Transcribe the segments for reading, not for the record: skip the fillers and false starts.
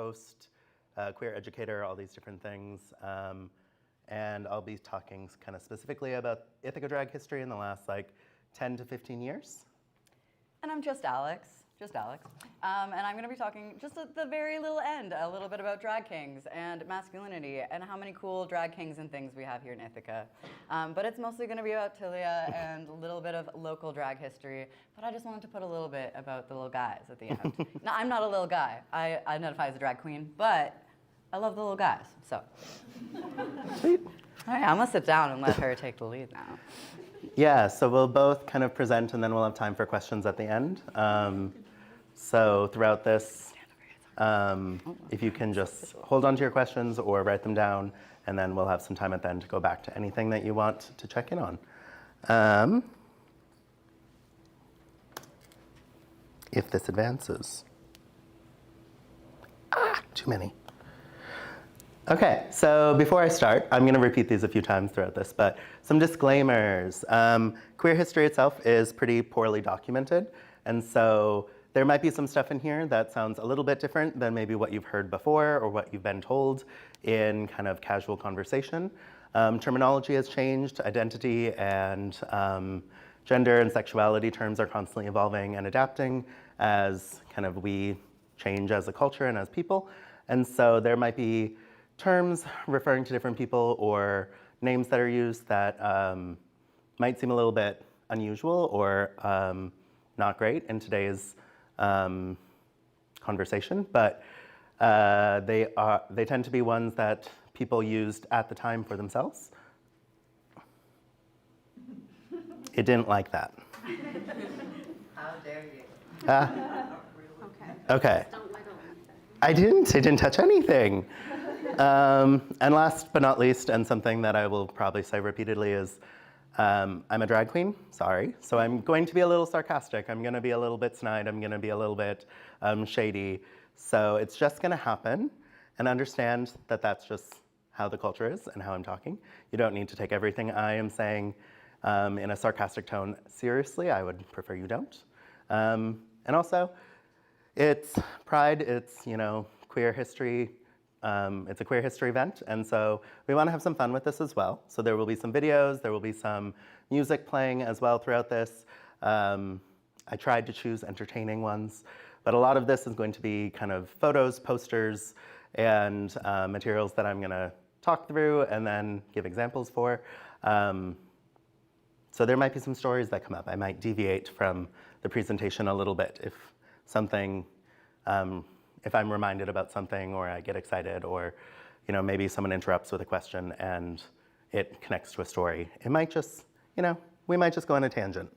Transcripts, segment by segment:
host, queer educator, all these different things. And I'll be talking kind of specifically about Ithaca drag history in the last like 10 to 15 years. And I'm just Alex. And I'm going to be talking just at the very little end, a little bit about drag kings and masculinity and how many cool drag kings and things we have here in Ithaca. But it's mostly going to be about Tilia and a little bit of local drag history. But I just wanted to put a little bit about the little guys at the end. Now, I'm not a little guy. I identify as a drag queen, but I love the little guys, so. Sweet. All right, I'm going to sit down and let her take the lead now. Yeah, so we'll both kind of present and then we'll have time for questions at the end. So throughout this, if you can just hold on to your questions or write them down, and then we'll have some time at the end to go back to anything that you want to check in on. If this advances. Too many. Okay, so before I start, I'm going to repeat these a few times throughout this, but some disclaimers. Queer history itself is pretty poorly documented, and so there might be some stuff in here that sounds a little bit different than maybe what you've heard before or what you've been told in kind of casual conversation. Terminology has changed, identity and gender and sexuality terms are constantly evolving and adapting as kind of we change as a culture and as people, and so there might be terms referring to different people or names that are used that might seem a little bit unusual or not great in today's conversation, but they tend to be ones that people used at the time for themselves. It didn't like that. How dare you? Okay. I didn't touch anything. And last but not least, and something that I will probably say repeatedly is, I'm a drag queen, sorry. So I'm going to be a little sarcastic. I'm gonna be a little bit snide. I'm gonna be a little bit shady. So it's just gonna happen, and understand that that's just how the culture is and how I'm talking. You don't need to take everything I am saying in a sarcastic tone seriously. I would prefer you don't. And also, it's Pride, it's, you know, queer history. It's a queer history event, and so we want to have some fun with this as well. So there will be some videos, there will be some music playing as well throughout this. I tried to choose entertaining ones, but a lot of this is going to be kind of photos, posters, and materials that I'm going to talk through and then give examples for. So there might be some stories that come up. I might deviate from the presentation a little bit if something, if I'm reminded about something or I get excited or, you know, maybe someone interrupts with a question and it connects to a story. It might just, you know, we might just go on a tangent.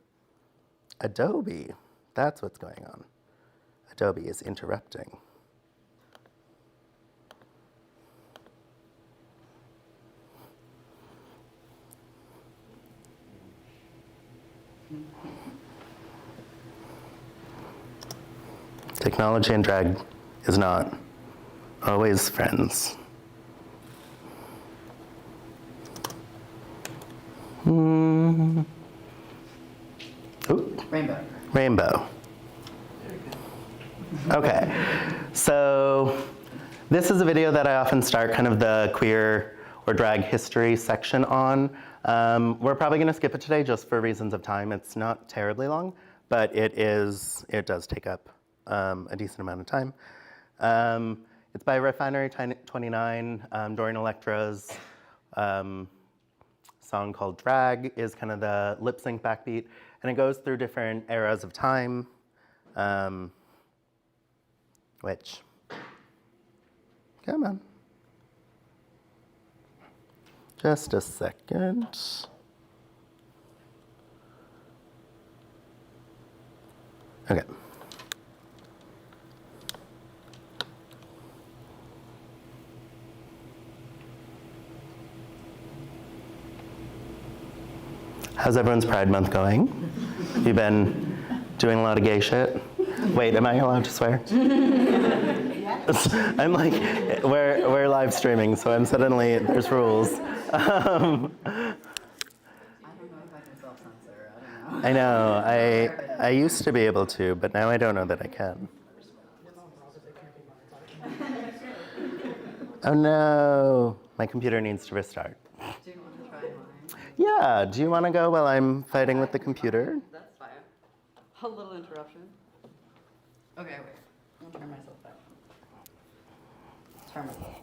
Adobe, that's what's going on. Adobe is interrupting. Technology and drag is not always friends. Ooh. Rainbow. Okay, so this is a video that I often start kind of the queer or drag history section on. We're probably gonna skip it today just for reasons of time. It's not terribly long, but it does take up a decent amount of time. It's by Refinery 29. Dorian Electra's song called Drag is kind of the lip sync backbeat, and it goes through different eras of time, which, come on. Just a second. Okay. How's everyone's Pride Month going? Have you been doing a lot of gay shit? Wait, am I allowed to swear? Yes. I'm like, we're live streaming, so I'm suddenly, there's rules. I don't know if I can self-censor, I know, I used to be able to, but now I don't know that I can. Oh no, my computer needs to restart. Do you want to try mine? Yeah, do you want to go while I'm fighting with the computer? That's fine. A little interruption. Okay, wait. I'll turn myself back. Turn myself.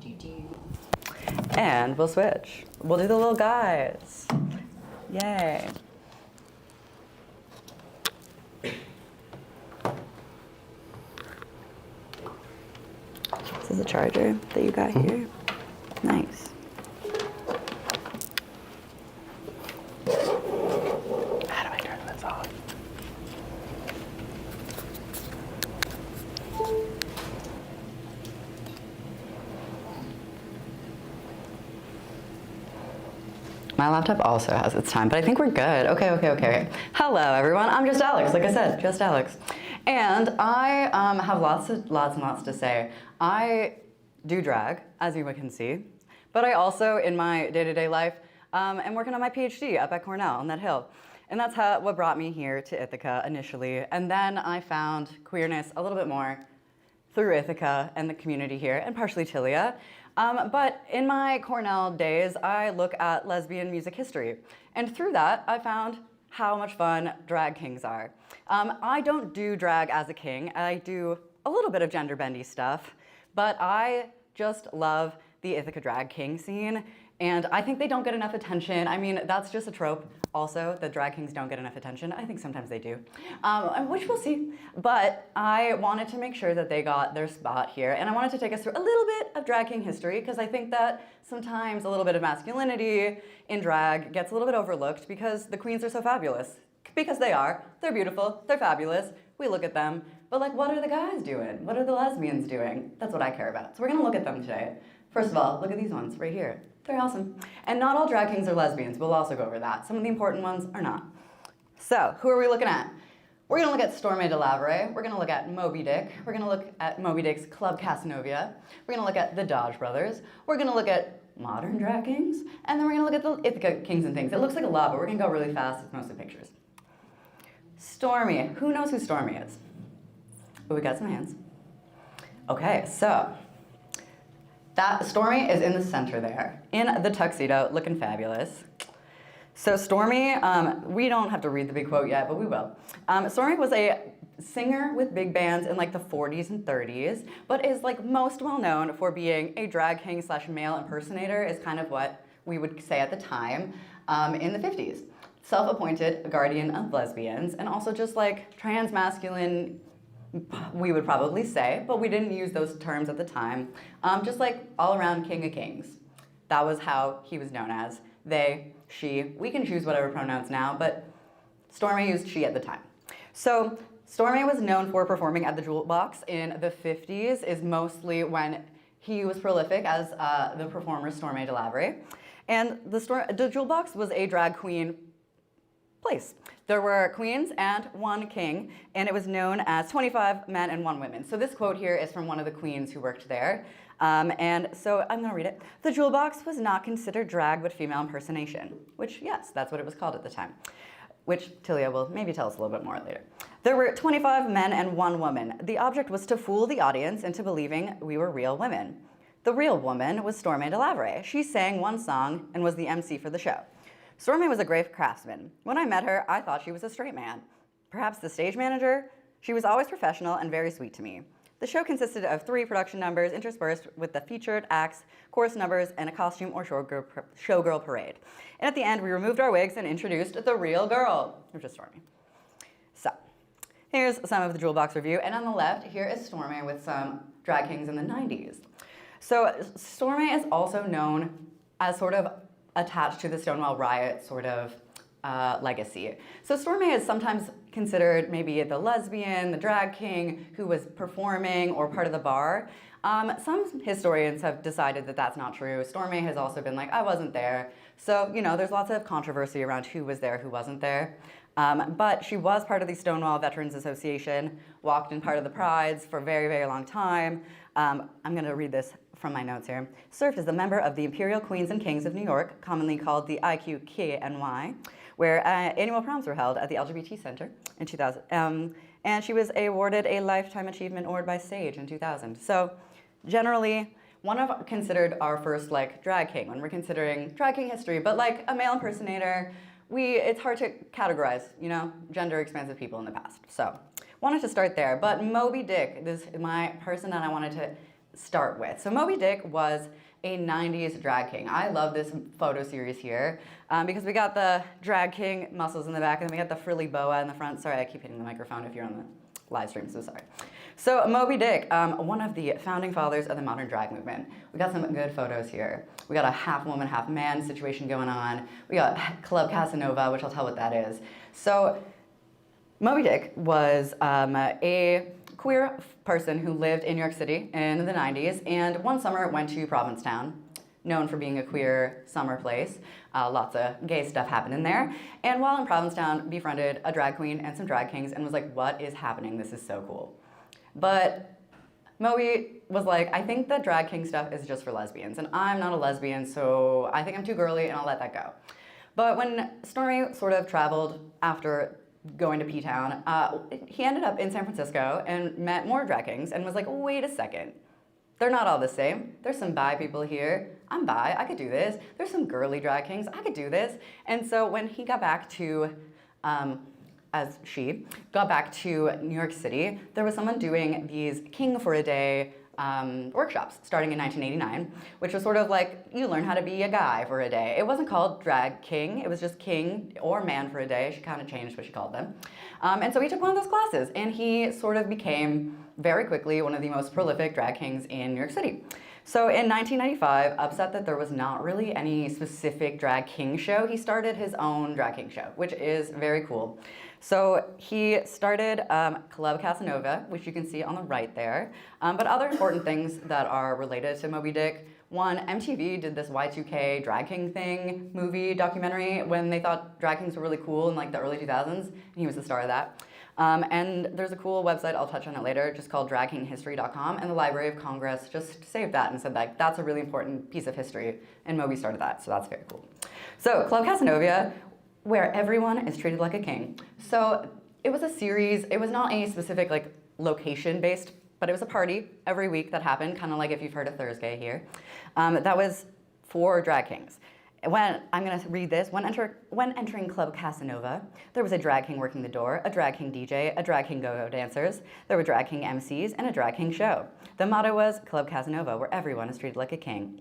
Okay. And we'll switch. We'll do the little guys. Yay. This is the charger that you got here. Nice. How do I turn this off? My laptop also has its time, but I think we're good. Okay. Hello, everyone. I'm just Alex, like I said, just Alex. And I have lots and lots to say. I do drag, as you can see, but I also, in my day-to-day life, am working on my PhD up at Cornell on that hill. And that's what brought me here to Ithaca initially. And then I found queerness a little bit more through Ithaca and the community here, and partially Tilia. But in my Cornell days, I look at lesbian music history. And through that, I found how much fun drag kings are. I don't do drag as a king. I do a little bit of gender-bendy stuff, but I just love the Ithaca drag king scene. And I think they don't get enough attention. I mean, that's just a trope also, that drag kings don't get enough attention. I think sometimes they do, which we'll see. But I wanted to make sure that they got their spot here. And I wanted to take us through a little bit of drag king history, because I think that sometimes a little bit of masculinity in drag gets a little bit overlooked because the queens are so fabulous. Because they are. They're beautiful. They're fabulous. We look at them. But like, what are the guys doing? What are the lesbians doing? That's what I care about. So we're going to look at them today. First of all, look at these ones right here. They're awesome. And not all drag kings are lesbians. We'll also go over that. Some of the important ones are not. So, who are we looking at? We're going to look at Storme de Lavray. We're going to look at Moby Dick. We're going to look at Moby Dick's Club Casanova. We're going to look at the Dodge Brothers. We're going to look at modern drag kings. And then we're going to look at the Ithaca kings and things. It looks like a lot, but we're going to go really fast. It's mostly pictures. Storme. Who knows who Storme is? Oh, we got some hands. Okay, so that Storme is in the center there, in the tuxedo, looking fabulous. So Storme, we don't have to read the big quote yet, but we will. Storme was a singer with big bands in like the 40s and 30s, but is like most well known for being a drag king / male impersonator, is kind of what we would say at the time in the 50s. Self-appointed guardian of lesbians, and also just like transmasculine, we would probably say, but we didn't use those terms at the time. Just like all-around king of kings. That was how he was known as. They, she. We can choose whatever pronouns now, but Storme used she at the time. So Storme was known for performing at the Jewel Box in the 50s, is mostly when he was prolific as the performer Storme de Lavray. And the Jewel Box was a drag queen place. There were queens and one king, and it was known as 25 men and 1 woman. So this quote here is from one of the queens who worked there. And so I'm going to read it. The Jewel Box was not considered drag, but female impersonation, which, yes, that's what it was called at the time, which Tilia will maybe tell us a little bit more later. There were 25 men and 1 woman. The object was to fool the audience into believing we were real women. The real woman was Storme de Lavray. She sang one song and was the MC for the show. Storme was a great craftsman. When I met her, I thought she was a straight man. Perhaps the stage manager? She was always professional and very sweet to me. The show consisted of 3 production numbers interspersed with the featured acts, chorus numbers, and a costume or showgirl parade. And at the end, we removed our wigs and introduced the real girl, which is Storme. So, here's some of the Jewel Box review. And on the left, here is Storme with some drag kings in the 90s. So, Storme is also known as sort of attached to the Stonewall Riot sort of legacy. So Storme is sometimes considered maybe the lesbian, the drag king who was performing or part of the bar. Some historians have decided that that's not true. Storme has also been like, I wasn't there. So, you know, there's lots of controversy around who was there, who wasn't there. But she was part of the Stonewall Veterans Association, walked in part of the prides for a very, very long time. I'm going to read this from my notes here. Served as a member of the Imperial Queens and Kings of New York, commonly called the IQKNY, where annual proms were held at the LGBT Center in 2000. And she was awarded a Lifetime Achievement Award by Sage in 2000. So generally, one of considered our first like drag king when we're considering drag king history, but like a male impersonator, it's hard to categorize, you know, gender expansive people in the past. So wanted to start there, but Moby Dick, this is my person that I wanted to start with. So Moby Dick was a 90s drag king. I love this photo series here because we got the drag king muscles in the back and then we got the frilly boa in the front. Sorry, I keep hitting the microphone if you're on the live stream, so sorry. So Moby Dick, one of the founding fathers of the modern drag movement. We got some good photos here. We got a half woman, half man situation going on. We got Club Casanova, which I'll tell what that is. So Moby Dick was a queer person who lived in New York City in the 90s, and one summer went to Provincetown, known for being a queer summer place. Lots of gay stuff happened in there. And while in Provincetown, befriended a drag queen and some drag kings and was like, what is happening? This is so cool. But Moby was like, I think that drag king stuff is just for lesbians, and I'm not a lesbian, so I think I'm too girly and I'll let that go. But when Stormy sort of traveled after going to P-Town, he ended up in San Francisco and met more drag kings and was like, wait a second. They're not all the same. There's some bi people here. I'm bi, I could do this. There's some girly drag kings, I could do this. And so when he got back to, as she got back to New York City, there was someone doing these King for a Day workshops starting in 1989, which was sort of like, you learn how to be a guy for a day. It wasn't called drag king, it was just king or man for a day. She kind of changed what she called them. And so he took one of those classes and he sort of became very quickly one of the most prolific drag kings in New York City. So in 1995, upset that there was not really any specific drag king show, he started his own drag king show, which is very cool. So he started Club Casanova, which you can see on the right there. But other important things that are related to Moby Dick. One, MTV did this Y2K drag king thing movie documentary when they thought drag kings were really cool in like the early 2000s, and he was the star of that. And there's a cool website, I'll touch on it later, just called dragkinghistory.com, and the Library of Congress just saved that and said like, that's a really important piece of history, and Moby started that, so that's very cool. So Club Casanova, where everyone is treated like a king. So it was a series, it was not a specific like location based, but it was a party every week that happened, kind of like if you've heard of Thursday here. That was for drag kings. I'm gonna read this. When entering Club Casanova, there was a drag king working the door, a drag king DJ, a drag king go-go dancers, there were drag king MCs, and a drag king show. The motto was Club Casanova, where everyone is treated like a king.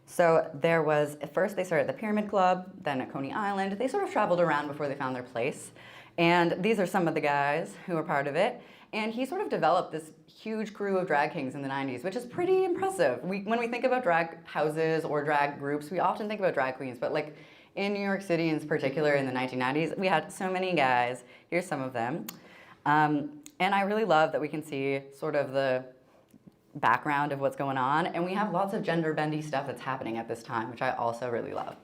So there was, at first they started at the Pyramid Club, then at Coney Island. They sort of traveled around before they found their place. And these are some of the guys who were part of it. And he sort of developed this huge crew of drag kings in the 90s, which is pretty impressive. When we think about drag houses or drag groups, we often think about drag queens, but like in New York City in particular in the 1990s, we had so many guys. Here's some of them. And I really love that we can see sort of the background of what's going on, and we have lots of gender bendy stuff that's happening at this time, which I also really love.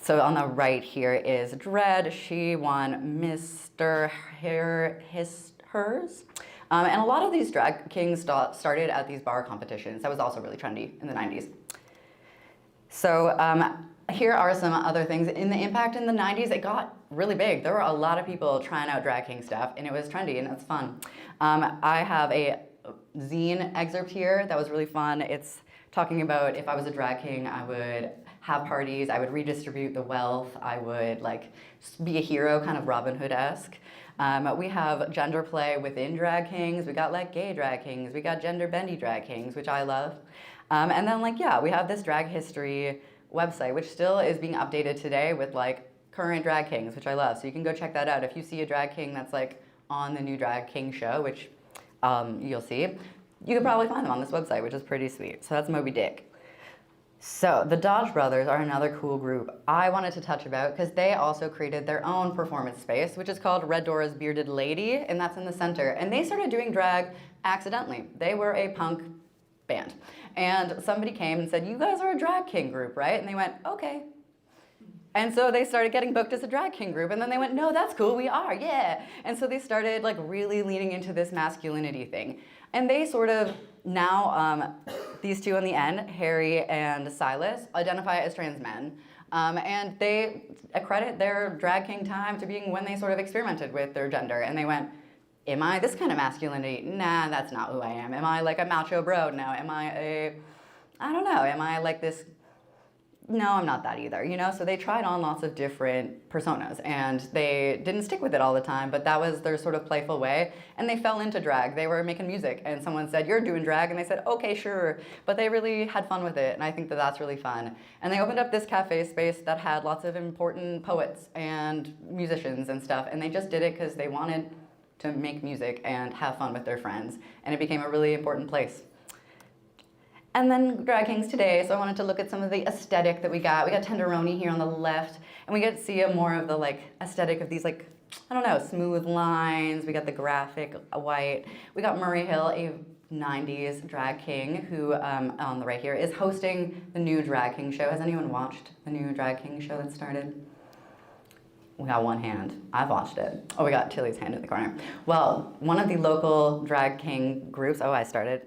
So on the right here is Dread. She won Mr. Hers. And a lot of these drag kings started at these bar competitions. That was also really trendy in the 90s. So here are some other things. In the impact in the 90s, it got really big. There were a lot of people trying out drag king stuff, and it was trendy, and it's fun. I have a zine excerpt here that was really fun. It's talking about if I was a drag king, I would have parties, I would redistribute the wealth, I would like be a hero, kind of Robin Hood-esque. We have gender play within drag kings. We got like gay drag kings. We got gender bendy drag kings, which I love. And then like, yeah, we have this drag history website, which still is being updated today with like current drag kings, which I love. So you can go check that out. If you see a drag king that's like on the new drag king show, which you'll see, you can probably find them on this website, which is pretty sweet. So that's Moby Dick. So the Dodge Brothers are another cool group I wanted to touch about because they also created their own performance space, which is called Red Dora's Bearded Lady, and that's in the center. And they started doing drag accidentally. They were a punk band. And somebody came and said, you guys are a drag king group, right? And they went, okay. And so they started getting booked as a drag king group, and then they went, no, that's cool, we are, yeah. And so they started like really leaning into this masculinity thing. And they sort of now, these two on the end, Harry and Silas, identify as trans men. And they accredit their drag king time to being when they sort of experimented with their gender. And they went, am I this kind of masculinity? Nah, that's not who I am. Am I like a macho bro? No. Am I a I don't know, am I like this? No, I'm not that either, you know? So they tried on lots of different personas and they didn't stick with it all the time, but that was their sort of playful way. And they fell into drag. They were making music and someone said, you're doing drag. And they said, okay, sure. But they really had fun with it. And I think that that's really fun. And they opened up this cafe space that had lots of important poets and musicians and stuff. And they just did it because they wanted to make music and have fun with their friends. And it became a really important place. And then drag kings today, so I wanted to look at some of the aesthetic that we got. We got Tenderoni here on the left, and we get to see more of the like aesthetic of these like, I don't know, smooth lines. We got the graphic white. We got Murray Hill, a 90s drag king who, on the right here, is hosting the new drag king show. Has anyone watched the new drag king show that started? We got one hand. I've watched it. Oh, we got Tilia's hand in the corner. Well, one of the local drag king groups, I started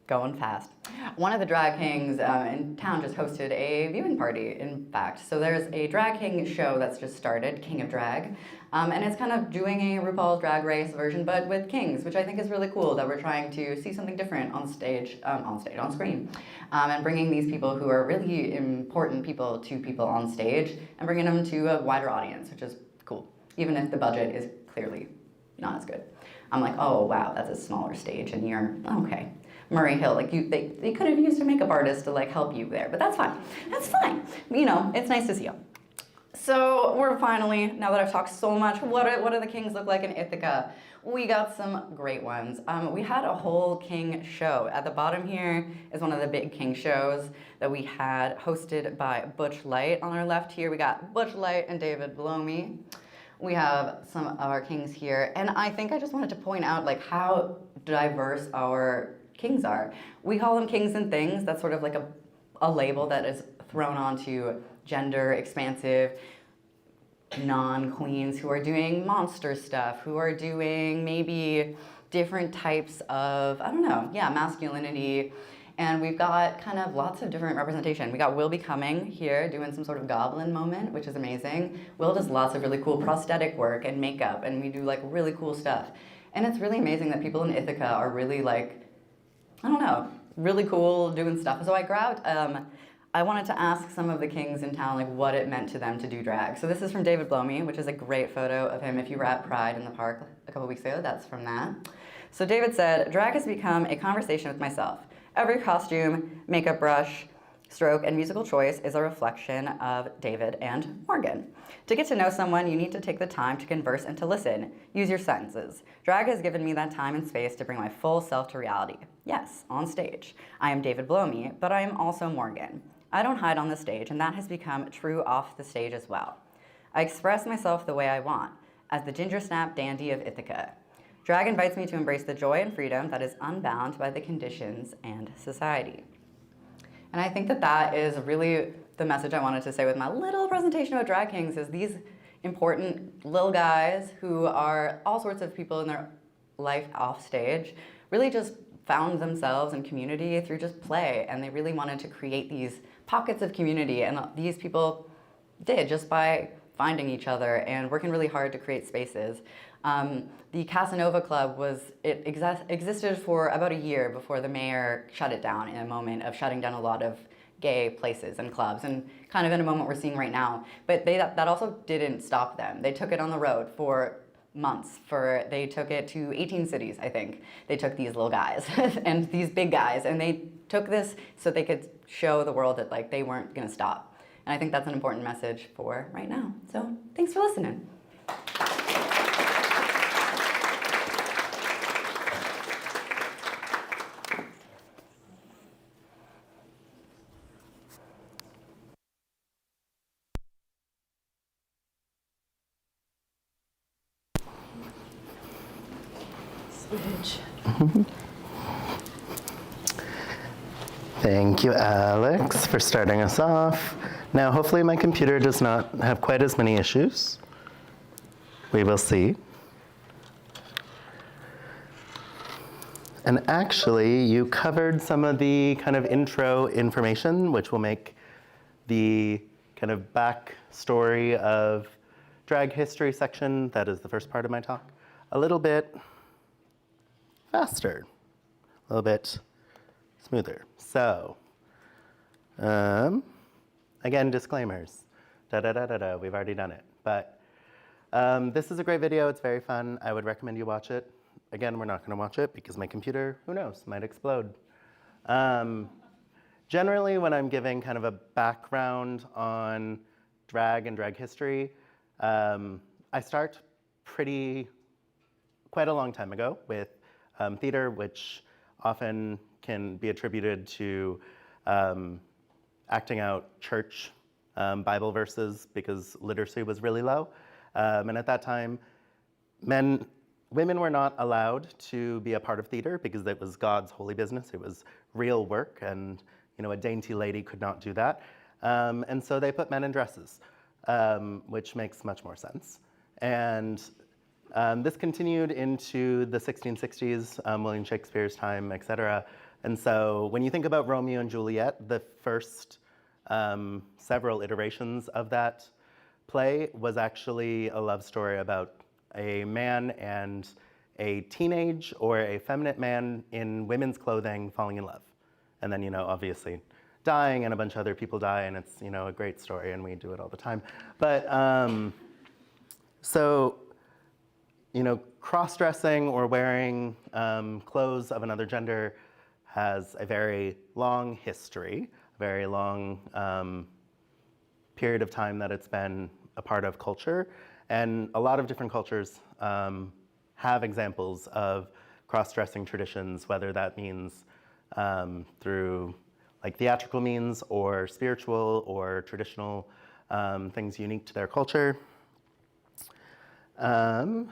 going fast. One of the drag kings in town just hosted a viewing party, in fact. So there's a drag king show that's just started, King of Drag. And it's kind of doing a RuPaul's Drag Race version, but with kings, which I think is really cool that we're trying to see something different on stage, on screen. And bringing these people who are really important people to people on stage and bringing them to a wider audience, which is cool, even if the budget is clearly not as good. I'm like, oh, wow, that's a smaller stage, and you're, okay. Murray Hill, like they could have used a makeup artist to like help you there, but that's fine. That's fine. You know, it's nice to see you. So we're finally, now that I've talked so much, what do the kings look like in Ithaca? We got some great ones. We had a whole king show. At the bottom here is one of the big king shows that we had hosted by Butch Light. On our left here, we got Butch Light and David Blomy. We have some of our kings here, and I think I just wanted to point out like how diverse our kings are. We call them kings and things. That's sort of like a label that is thrown onto gender expansive non-queens who are doing monster stuff, who are doing maybe different types of, I don't know, yeah, masculinity. And we've got kind of lots of different representation. We got Will Becoming here doing some sort of goblin moment, which is amazing. Will does lots of really cool prosthetic work and makeup, and we do like really cool stuff. And it's really amazing that people in Ithaca are really like, I don't know, really cool doing stuff. So I grabbed, I wanted to ask some of the kings in town like what it meant to them to do drag. So this is from David Blomy, which is a great photo of him if you were at Pride in the park a couple weeks ago. That's from that. So David said, drag has become a conversation with myself. Every costume, makeup brush, stroke, and musical choice is a reflection of David and Morgan. To get to know someone, you need to take the time to converse and to listen. Use your senses. Drag has given me that time and space to bring my full self to reality. Yes, on stage. I am David Blomy, but I am also Morgan. I don't hide on the stage, and that has become true off the stage as well. I express myself the way I want, as the ginger snap dandy of Ithaca. Drag invites me to embrace the joy and freedom that is unbound by the conditions and society. And I think that that is really the message I wanted to say with my little presentation about drag kings is these important little guys who are all sorts of people in their life off stage really just found themselves in community through just play, and they really wanted to create these pockets of community, and these people did just by finding each other and working really hard to create spaces. The Casanova Club existed for about a year before the mayor shut it down in a moment of shutting down a lot of gay places and clubs, and kind of in a moment we're seeing right now. But that also didn't stop them. They took it on the road for months. They took it to 18 cities, I think. They took these little guys and these big guys, and they took this so they could show the world that like they weren't gonna stop. And I think that's an important message for right now. So thanks for listening. Thank you, Alex, for starting us off. Now, hopefully my computer does not have quite as many issues. We will see. And actually, you covered some of the kind of intro information, which will make the kind of backstory of drag history section, that is the first part of my talk, a little bit faster, a little bit smoother. So Again, disclaimers. Da-da-da-da-da, we've already done it. But this is a great video, it's very fun. I would recommend you watch it. Again, we're not gonna watch it because my computer, who knows, might explode. Generally, when I'm giving kind of a background on drag and drag history, I start quite a long time ago with theater, which often can be attributed to acting out church Bible verses because literacy was really low. And at that time, women were not allowed to be a part of theater because it was God's holy business. It was real work, and a dainty lady could not do that. And so they put men in dresses, which makes much more sense. And this continued into the 1660s, William Shakespeare's time, et cetera. And so when you think about Romeo and Juliet, the first several iterations of that play was actually a love story about a man and a teenage or a feminine man in women's clothing falling in love. And then, obviously dying, and a bunch of other people die, and it's, a great story, and we do it all the time. But so, cross-dressing or wearing clothes of another gender has a very long history, a very long period of time that it's been a part of culture. And a lot of different cultures have examples of cross-dressing traditions, whether that means through theatrical means or spiritual or traditional things unique to their culture. I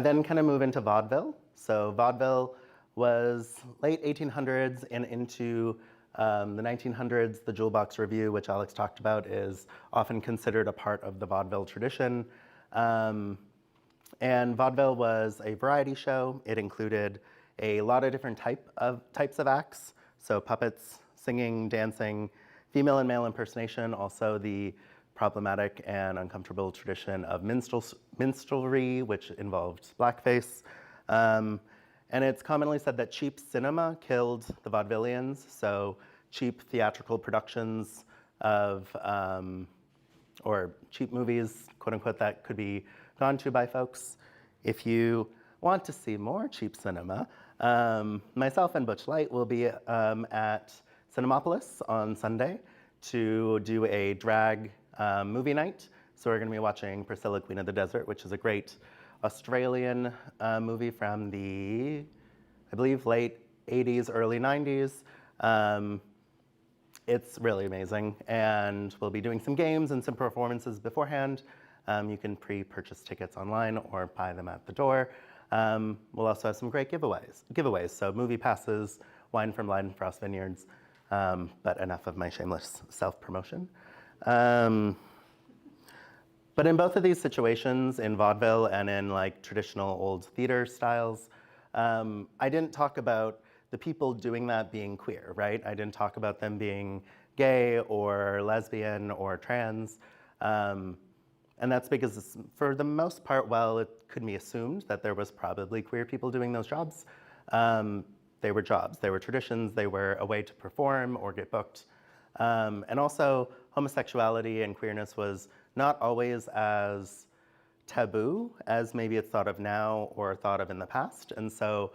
then kind of move into vaudeville. So vaudeville was late 1800s and into the 1900s. The Jewel Box Review, which Alex talked about, is often considered a part of the vaudeville tradition. And vaudeville was a variety show. It included a lot of different types of acts. So puppets, singing, dancing, female and male impersonation, also the problematic and uncomfortable tradition of minstrelsy, which involved blackface. And it's commonly said that cheap cinema killed the vaudevillians, so cheap theatrical productions of, or cheap movies, quote unquote, that could be gone to by folks. If you want to see more cheap cinema, myself and Butch Light will be at Cinemapolis on Sunday to do a drag movie night. So we're gonna be watching Priscilla, Queen of the Desert, which is a great Australian movie from the, I believe, late 80s, early 90s. It's really amazing, and we'll be doing some games and some performances beforehand. You can pre-purchase tickets online or buy them at the door. We'll also have some great giveaways. So movie passes, wine from Leidenfrost Vineyards, but enough of my shameless self-promotion. But in both of these situations, in vaudeville and in traditional old theater styles, I didn't talk about the people doing that being queer, right? I didn't talk about them being gay or lesbian or trans. And that's because for the most part, while it could be assumed that there was probably queer people doing those jobs, they were jobs, they were traditions, they were a way to perform or get booked. And also, homosexuality and queerness was not always as taboo as maybe it's thought of now or thought of in the past. And so,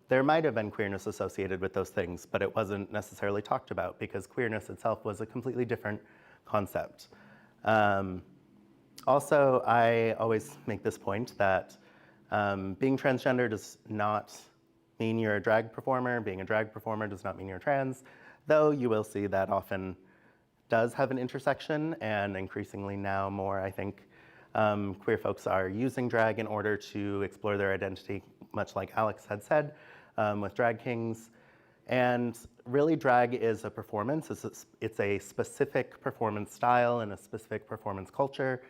there might have been queerness associated with those things, but it wasn't necessarily talked about because queerness itself was a completely different concept. Also, I always make this point that being transgender does not mean you're a drag performer. Being a drag performer does not mean you're trans, though you will see that often does have an intersection, and increasingly now more, I think, queer folks are using drag in order to explore their identity, much like Alex had said, with drag kings. And really, drag is a performance. It's a specific performance style and a specific performance culture.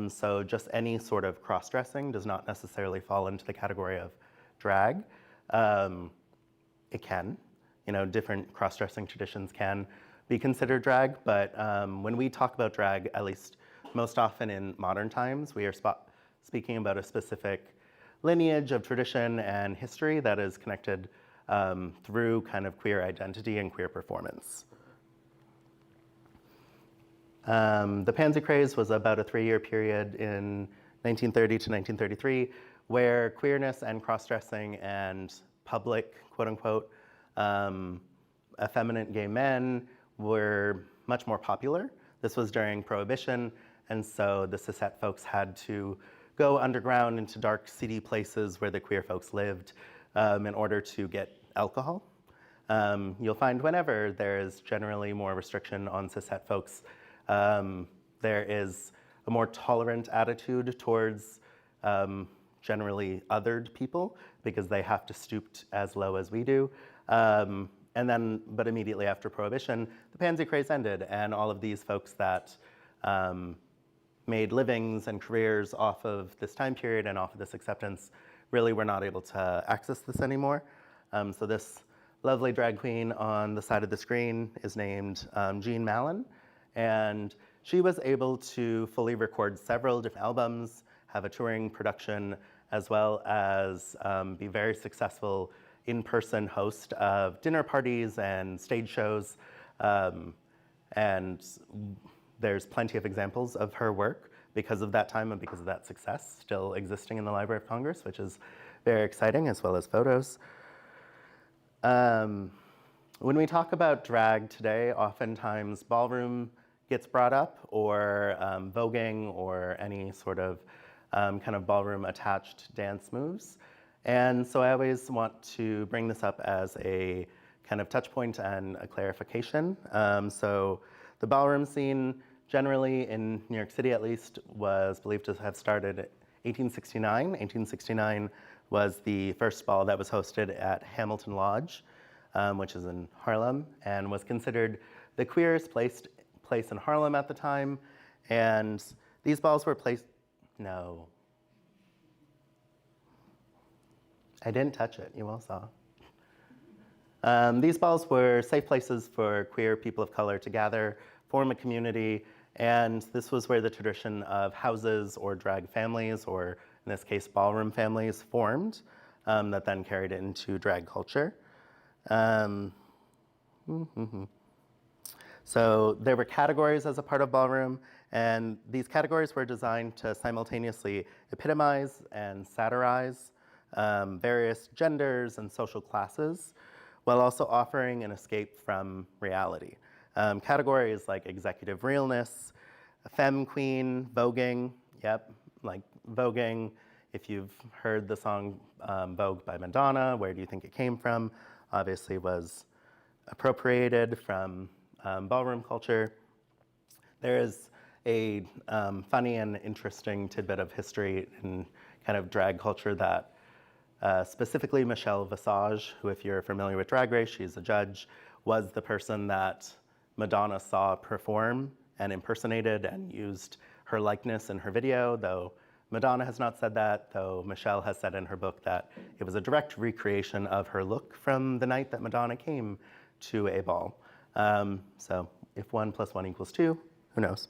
So just any sort of cross-dressing does not necessarily fall into the category of drag. It can, different cross-dressing traditions can be considered drag, but when we talk about drag, at least most often in modern times, we are speaking about a specific lineage of tradition and history that is connected through kind of queer identity and queer performance. The pansy craze was about a 3-year period in 1930 to 1933, where queerness and cross-dressing and public, quote unquote, effeminate gay men were much more popular. This was during Prohibition, and so the cishet folks had to go underground into dark, seedy places where the queer folks lived in order to get alcohol. You'll find whenever there is generally more restriction on cishet folks, there is a more tolerant attitude towards generally othered people because they have to stoop as low as we do. But immediately after Prohibition, the pansy craze ended, and all of these folks that made livings and careers off of this time period and off of this acceptance really were not able to access this anymore. So this lovely drag queen on the side of the screen is named Jean Mallon, and she was able to fully record several different albums, have a touring production, as well as be very successful in-person host of dinner parties and stage shows. And there's plenty of examples of her work because of that time and because of that success still existing in the Library of Congress, which is very exciting, as well as photos. When we talk about drag today, oftentimes ballroom gets brought up, or voguing, or any sort of kind of ballroom attached dance moves. And so I always want to bring this up as a kind of touch point and a clarification. So the ballroom scene generally in New York City at least was believed to have started 1869. 1869 was the first ball that was hosted at Hamilton Lodge, which is in Harlem, and was considered the queerest place in Harlem at the time. And these balls were placed, no. I didn't touch it, you all saw. These balls were safe places for queer people of color to gather, form a community, and this was where the tradition of houses or drag families, or in this case, ballroom families, formed, that then carried it into drag culture. So there were categories as a part of ballroom, and these categories were designed to simultaneously epitomize and satirize various genders and social classes, while also offering an escape from reality. Categories like executive realness, femme queen, voguing, yep, like voguing. If you've heard the song Vogue by Madonna, where do you think it came from? Obviously was appropriated from ballroom culture. There is a funny and interesting tidbit of history in kind of drag culture that specifically Michelle Visage, who, if you're familiar with Drag Race, she's a judge, was the person that Madonna saw perform and impersonated and used her likeness in her video, though Madonna has not said that, though Michelle has said in her book that it was a direct recreation of her look from the night that Madonna came to a ball. So if 1 + 1 = 2, who knows?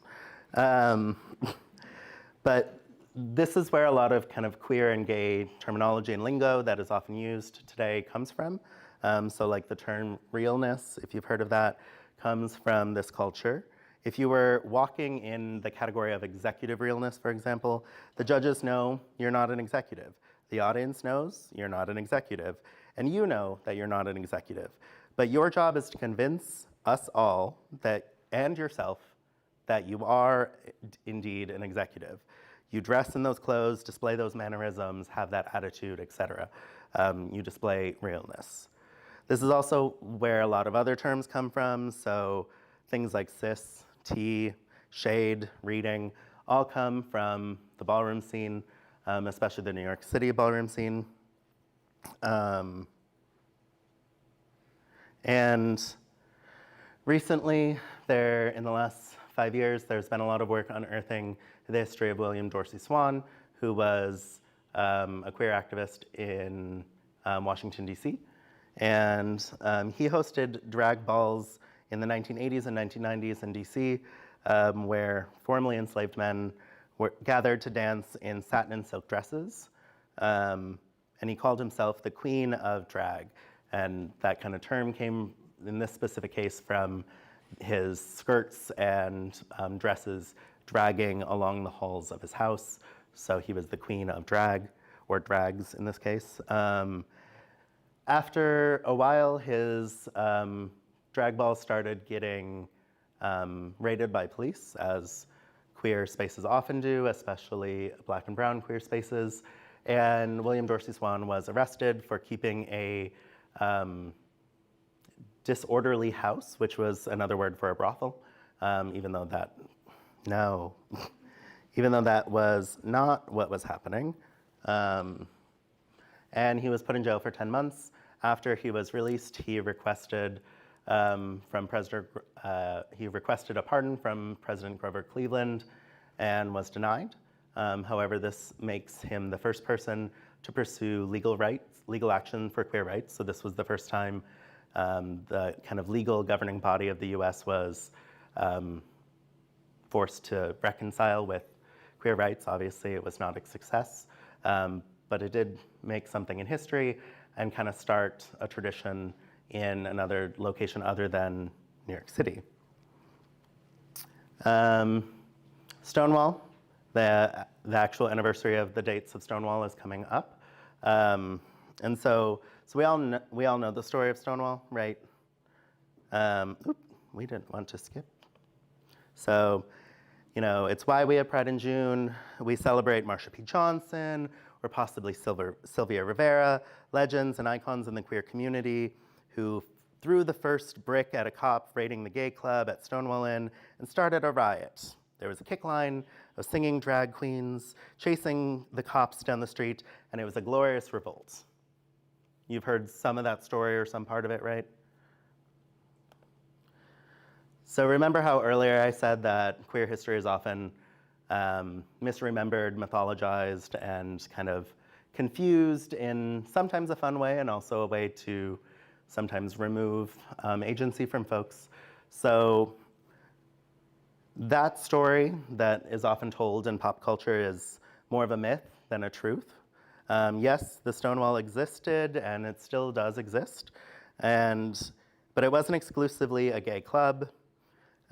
But this is where a lot of kind of queer and gay terminology and lingo that is often used today comes from. So like the term realness, if you've heard of that, comes from this culture. If you were walking in the category of executive realness, for example, the judges know you're not an executive. The audience knows you're not an executive. And you know that you're not an executive. But your job is to convince us all that, and yourself, that you are indeed an executive. You dress in those clothes, display those mannerisms, have that attitude, etc. You display realness. This is also where a lot of other terms come from. So things like cis, tea, shade, reading, all come from the ballroom scene, especially the New York City ballroom scene. And recently, in the last 5 years, there's been a lot of work unearthing the history of William Dorsey Swann, who was a queer activist in Washington, D.C. And he hosted drag balls in the 1980s and 1990s in D.C., where formerly enslaved men were gathered to dance in satin and silk dresses. And he called himself the Queen of Drag. And that kind of term came, in this specific case, from his skirts and dresses dragging along the halls of his house. So he was the queen of drag, or drags in this case. After a while, his drag balls started getting raided by police, as queer spaces often do, especially black and brown queer spaces. And William Dorsey Swan was arrested for keeping a disorderly house, which was another word for a brothel, even though that was not what was happening. And he was put in jail for 10 months. After he was released, he requested a pardon from President Grover Cleveland and was denied. However, this makes him the first person to pursue legal action for queer rights. So this was the first time the kind of legal governing body of the US was forced to reconcile with queer rights. Obviously, it was not a success, but it did make something in history and kind of start a tradition in another location other than New York City. Stonewall, the actual anniversary of the dates of Stonewall is coming up. And so we all know the story of Stonewall, right? We didn't want to skip. So, you know, it's why we have Pride in June. We celebrate Marsha P. Johnson, or possibly Sylvia Rivera, legends and icons in the queer community who threw the first brick at a cop raiding the gay club at Stonewall Inn and started a riot. There was a kick line of singing drag queens chasing the cops down the street, and it was a glorious revolt. You've heard some of that story or some part of it, right? So remember how earlier I said that queer history is often misremembered, mythologized, and kind of confused in sometimes a fun way and also a way to sometimes remove agency from folks. So that story that is often told in pop culture is more of a myth than a truth. Yes, the Stonewall existed and it still does exist, but it wasn't exclusively a gay club.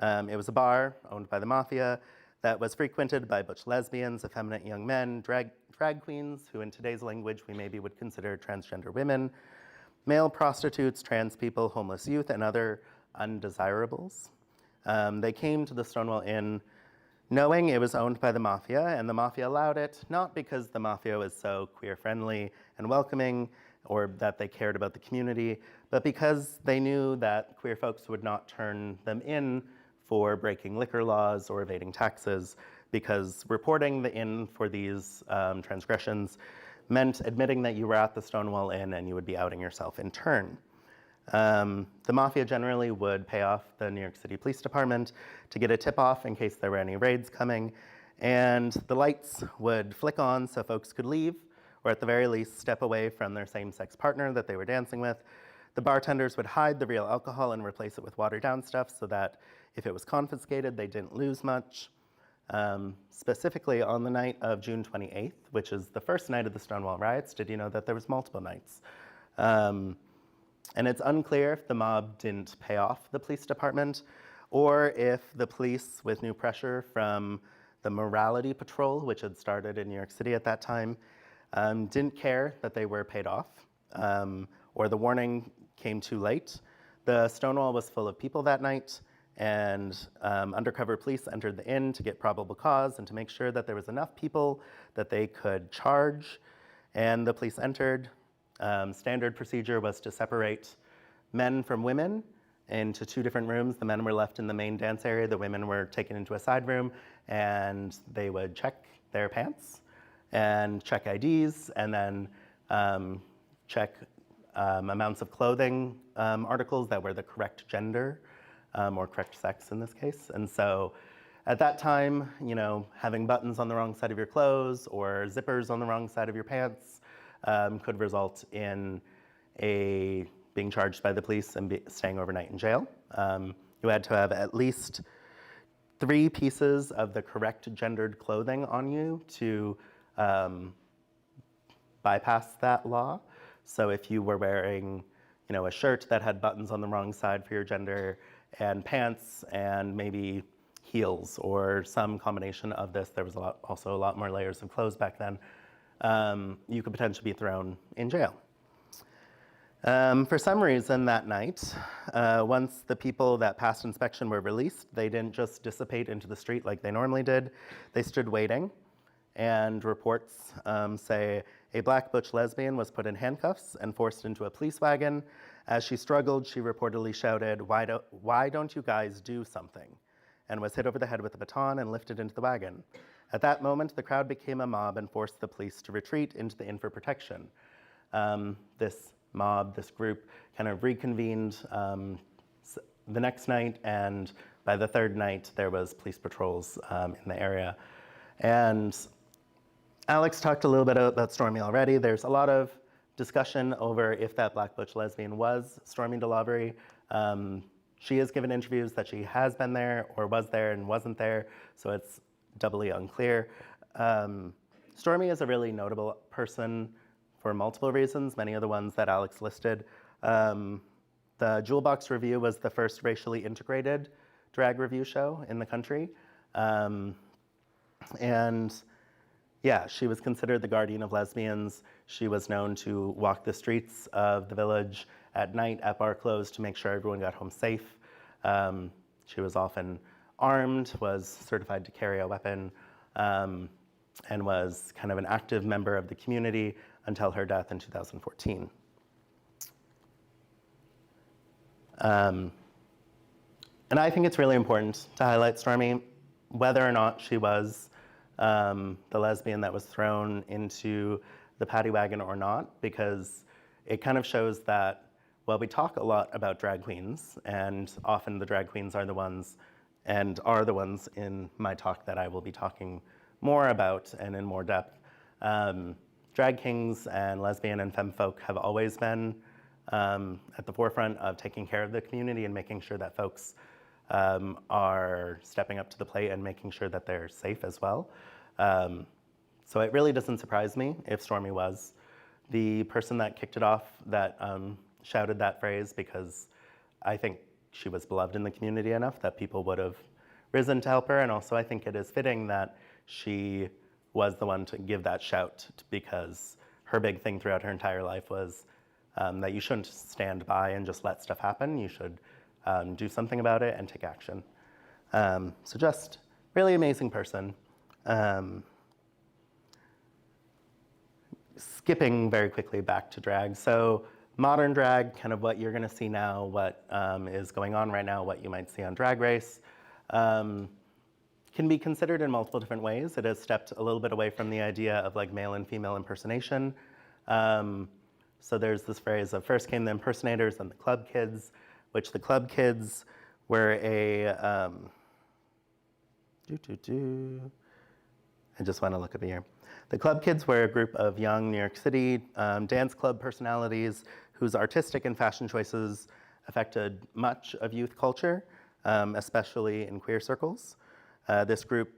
It was a bar owned by the mafia that was frequented by butch lesbians, effeminate young men, drag queens, who in today's language we maybe would consider transgender women, male prostitutes, trans people, homeless youth, and other undesirables. They came to the Stonewall Inn knowing it was owned by the mafia, and the mafia allowed it, not because the mafia was so queer-friendly and welcoming, or that they cared about the community, but because they knew that queer folks would not turn them in for breaking liquor laws or evading taxes, because reporting the inn for these transgressions meant admitting that you were at the Stonewall Inn and you would be outing yourself in turn. The mafia generally would pay off the New York City Police Department to get a tip-off in case there were any raids coming, and the lights would flick on so folks could leave, or at the very least step away from their same-sex partner that they were dancing with. The bartenders would hide the real alcohol and replace it with watered-down stuff so that if it was confiscated, they didn't lose much. Specifically on the night of June 28th, which is the first night of the Stonewall riots, did you know that there was multiple nights? And it's unclear if the mob didn't pay off the police department or if the police, with new pressure from the morality patrol, which had started in New York City at that time, didn't care that they were paid off, or the warning came too late. The Stonewall was full of people that night, and undercover police entered the inn to get probable cause and to make sure that there was enough people that they could charge. And the police entered. Standard procedure was to separate men from women into two different rooms. The men were left in the main dance area. The women were taken into a side room, and they would check their pants and check IDs, and then check amounts of clothing articles that were the correct gender, or correct sex in this case. And so at that time, you know, having buttons on the wrong side of your clothes or zippers on the wrong side of your pants could result in being charged by the police and staying overnight in jail. You had to have at least 3 pieces of the correct gendered clothing on you to bypass that law. So if you were wearing, a shirt that had buttons on the wrong side for your gender, and pants, and maybe heels, or some combination of this. There was also a lot more layers of clothes back then. You could potentially be thrown in jail. For some reason that night, once the people that passed inspection were released, they didn't just dissipate into the street like they normally did. They stood waiting, and reports say a black butch lesbian was put in handcuffs and forced into a police wagon. As she struggled, she reportedly shouted, "Why don't you guys do something?" and was hit over the head with a baton and lifted into the wagon. At that moment, the crowd became a mob and forced the police to retreat into the inn for protection. This mob, this group, kind of reconvened the next night, and by the third night, there was police patrols in the area. And Alex talked a little bit about Stormy already. There's a lot of discussion over if that black butch lesbian was Stormy DeLavery. She has given interviews that she has been there or was there and wasn't there, so it's doubly unclear. Stormy is a really notable person for multiple reasons, many of the ones that Alex listed. The Jewel Box Review was the first racially integrated drag review show in the country. And yeah, she was considered the guardian of lesbians. She was known to walk the streets of the village at night at bar close to make sure everyone got home safe. She was often armed, was certified to carry a weapon, and was kind of an active member of the community until her death in 2014. And I think it's really important to highlight Stormy, whether or not she was the lesbian that was thrown into the paddy wagon or not, because it kind of shows that, well, we talk a lot about drag queens, and often the drag queens are the ones in my talk that I will be talking more about and in more depth. Drag kings and lesbian and femme folk have always been at the forefront of taking care of the community and making sure that folks are stepping up to the plate and making sure that they're safe as well. So it really doesn't surprise me if Stormy was the person that kicked it off, that shouted that phrase, because I think she was beloved in the community enough that people would have risen to help her. And also I think it is fitting that she was the one to give that shout, because her big thing throughout her entire life was that you shouldn't stand by and just let stuff happen. You should do something about it and take action. So just really amazing person. Skipping very quickly back to drag. So modern drag, kind of what you're gonna see now, what is going on right now, what you might see on Drag Race, can be considered in multiple different ways. It has stepped a little bit away from the idea of like male and female impersonation. So there's this phrase of first came the impersonators and the club kids, which the club kids were a, I just want to look up here. The club kids were a group of young New York City dance club personalities whose artistic and fashion choices affected much of youth culture, especially in queer circles. This group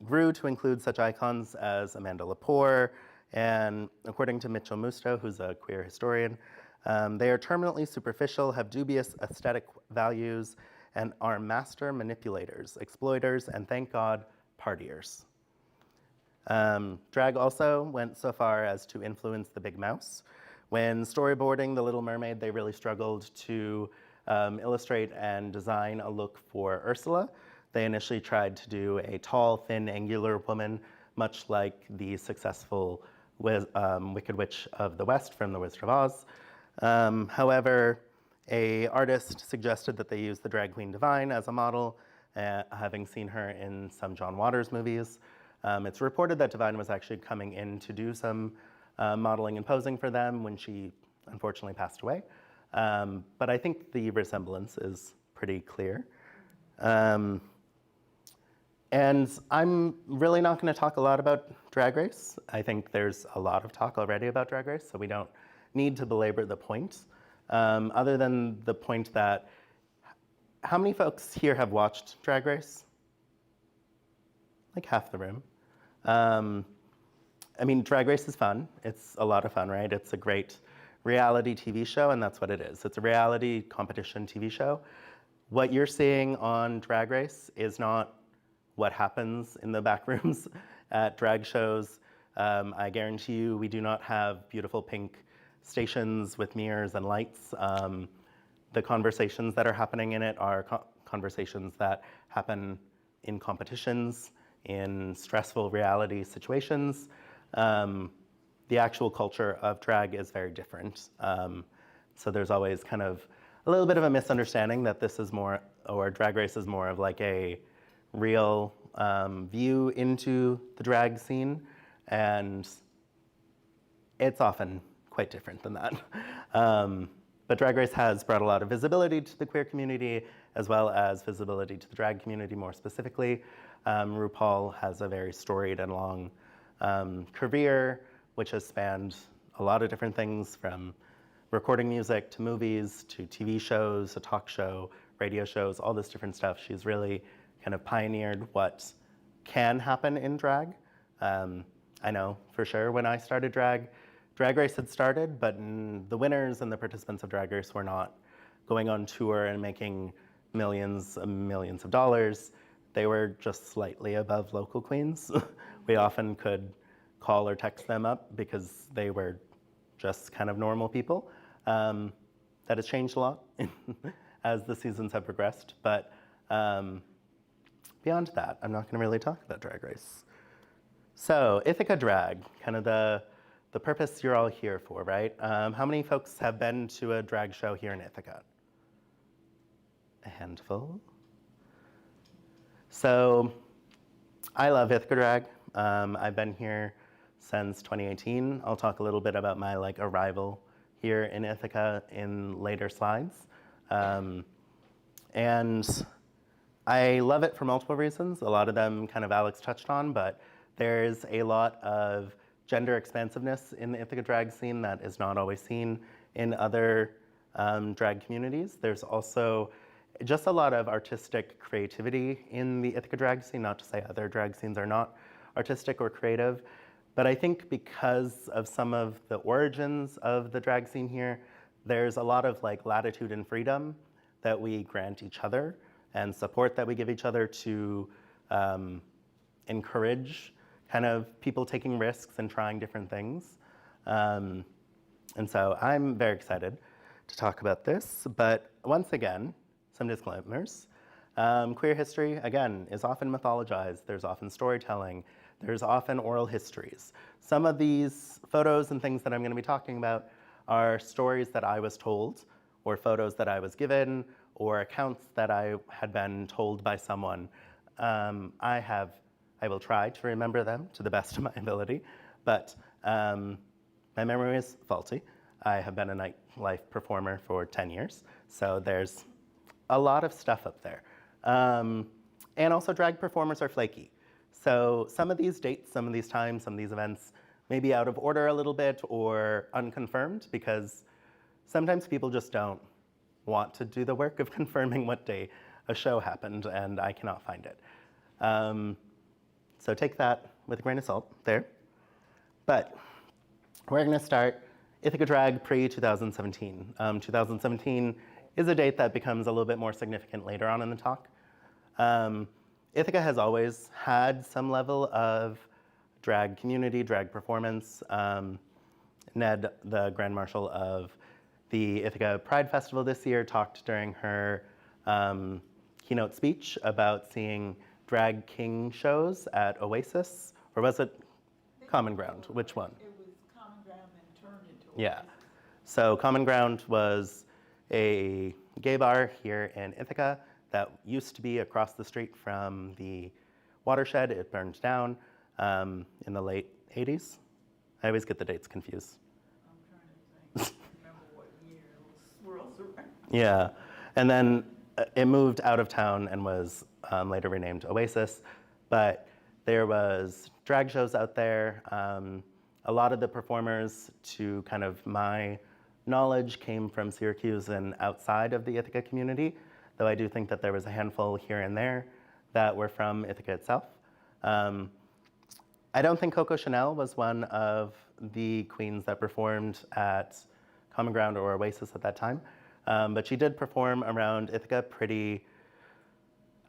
grew to include such icons as Amanda Lepore, and according to Mitchell Musto, who's a queer historian, they are terminally superficial, have dubious aesthetic values, and are master manipulators, exploiters, and thank God, partiers. Drag also went so far as to influence the Big Mouse. When storyboarding The Little Mermaid, they really struggled to illustrate and design a look for Ursula. They initially tried to do a tall, thin, angular woman, much like the successful Wicked Witch of the West from The Wizard of Oz. However, an artist suggested that they use the drag queen Divine as a model, having seen her in some John Waters movies. It's reported that Divine was actually coming in to do some modeling and posing for them when she unfortunately passed away. But I think the resemblance is pretty clear. And I'm really not going to talk a lot about Drag Race. I think there's a lot of talk already about Drag Race, so we don't need to belabor the point. Other than the point that, how many folks here have watched Drag Race? Like half the room. I mean, Drag Race is fun. It's a lot of fun, right? It's a great reality TV show, and that's what it is. It's a reality competition TV show. What you're seeing on Drag Race is not what happens in the back rooms at drag shows. I guarantee you we do not have beautiful pink stations with mirrors and lights. The conversations that are happening in it are conversations that happen in competitions, in stressful reality situations. The actual culture of drag is very different. So there's always kind of a little bit of a misunderstanding that this is more, or Drag Race is more of like a real view into the drag scene, and it's often quite different than that. But Drag Race has brought a lot of visibility to the queer community, as well as visibility to the drag community more specifically. RuPaul has a very storied and long career, which has spanned a lot of different things, from recording music to movies to TV shows, a talk show, radio shows, all this different stuff. She's really kind of pioneered what can happen in drag. I know for sure when I started Drag Race had started, but the winners and the participants of Drag Race were not going on tour and making millions and millions of dollars. They were just slightly above local queens. We often could call or text them up because they were just kind of normal people. That has changed a lot as the seasons have progressed, but beyond that, I'm not gonna really talk about Drag Race. So, Ithaca Drag, kind of the purpose you're all here for, right? How many folks have been to a drag show here in Ithaca? A handful. So, I love Ithaca Drag. I've been here since 2018. I'll talk a little bit about my arrival here in Ithaca in later slides. And I love it for multiple reasons. A lot of them kind of Alex touched on, but there's a lot of gender expansiveness in the Ithaca drag scene that is not always seen in other drag communities. There's also just a lot of artistic creativity in the Ithaca drag scene, not to say other drag scenes are not artistic or creative, but I think because of some of the origins of the drag scene here, there's a lot of latitude and freedom that we grant each other and support that we give each other to encourage kind of people taking risks and trying different things. And so I'm very excited to talk about this, but once again, some disclaimers. Queer history, again, is often mythologized. There's often storytelling. There's often oral histories. Some of these photos and things that I'm gonna be talking about are stories that I was told, or photos that I was given, or accounts that I had been told by someone. I will try to remember them to the best of my ability, but my memory is faulty. I have been a nightlife performer for 10 years, so there's a lot of stuff up there. And also drag performers are flaky. So some of these dates, some of these times, some of these events may be out of order a little bit or unconfirmed, because sometimes people just don't want to do the work of confirming what day a show happened, and I cannot find it. So take that with a grain of salt there. But we're gonna start Ithaca Drag pre-2017. 2017 is a date that becomes a little bit more significant later on in the talk. Ithaca has always had some level of drag community, drag performance. Ned, the Grand Marshal of the Ithaca Pride Festival this year, talked during her keynote speech about seeing drag king shows at Oasis, or was it Common Ground? Which one? It was Common Ground and turned into Oasis. Yeah. So Common Ground was a gay bar here in Ithaca that used to be across the street from the watershed. It burned down in the late 80s. I always get the dates confused. I'm trying to remember what year it swirls around. Yeah, and then it moved out of town and was later renamed Oasis, but there was drag shows out there. A lot of the performers, to kind of my knowledge, came from Syracuse and outside of the Ithaca community, though I do think that there was a handful here and there that were from Ithaca itself. I don't think Coco Chanel was one of the queens that performed at Common Ground or Oasis at that time. But she did perform around Ithaca pretty,